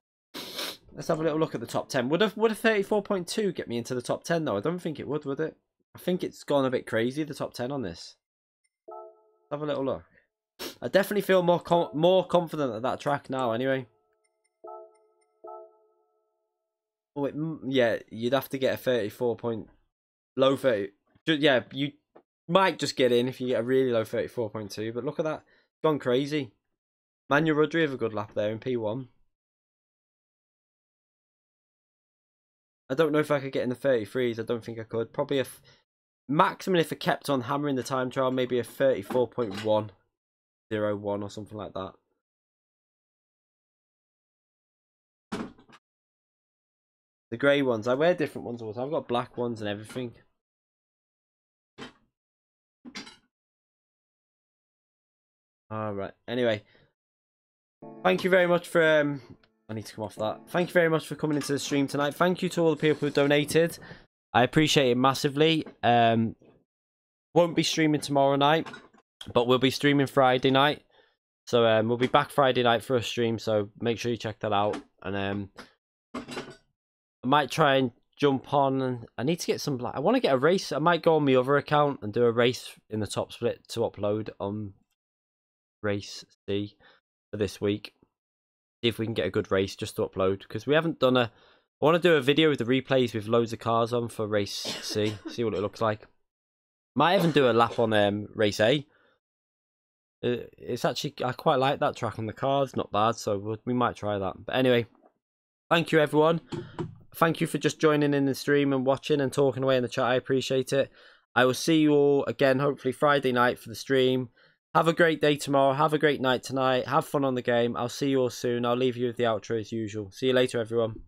Speaker 1: Let's have a little look at the top 10. Would a 34.2 get me into the top 10 though? I don't think it would it? I think it's gone a bit crazy, the top 10 on this. Let's have a little look. I definitely feel more confident at that track now anyway. Oh, yeah, you'd have to get a 34 point... Low 30... Yeah, you might just get in if you get a really low 34.2, but look at that. It's gone crazy. Manuel Rudry have a good lap there in P1. I don't know if I could get in the 33s. I don't think I could. Probably a... Maximum if I kept on hammering the time trial, maybe a 34.101 or something like that. The grey ones. I wear different ones also. I've got black ones and everything. Alright. Anyway. Thank you very much for... I need to come off that. Thank you very much for coming into the stream tonight. Thank you to all the people who donated. I appreciate it massively. Won't be streaming tomorrow night, but we'll be streaming Friday night. So we'll be back Friday night for a stream, so make sure you check that out. And I might try and jump on, and I need to get some... I want to get a race. I might go on my other account and do a race in the top split to upload on Race C for this week. See if we can get a good race just to upload, because we haven't done a... I want to do a video with the replays with loads of cars on for Race C. See what it looks like. Might even do a lap on Race A. It's actually... I quite like that track on the cars. Not bad, so we might try that. But anyway, thank you everyone. Thank you for just joining in the stream and watching and talking away in the chat. I appreciate it. I will see you all again, hopefully Friday night for the stream. Have a great day tomorrow. Have a great night tonight. Have fun on the game. I'll see you all soon. I'll leave you with the outro as usual. See you later, everyone.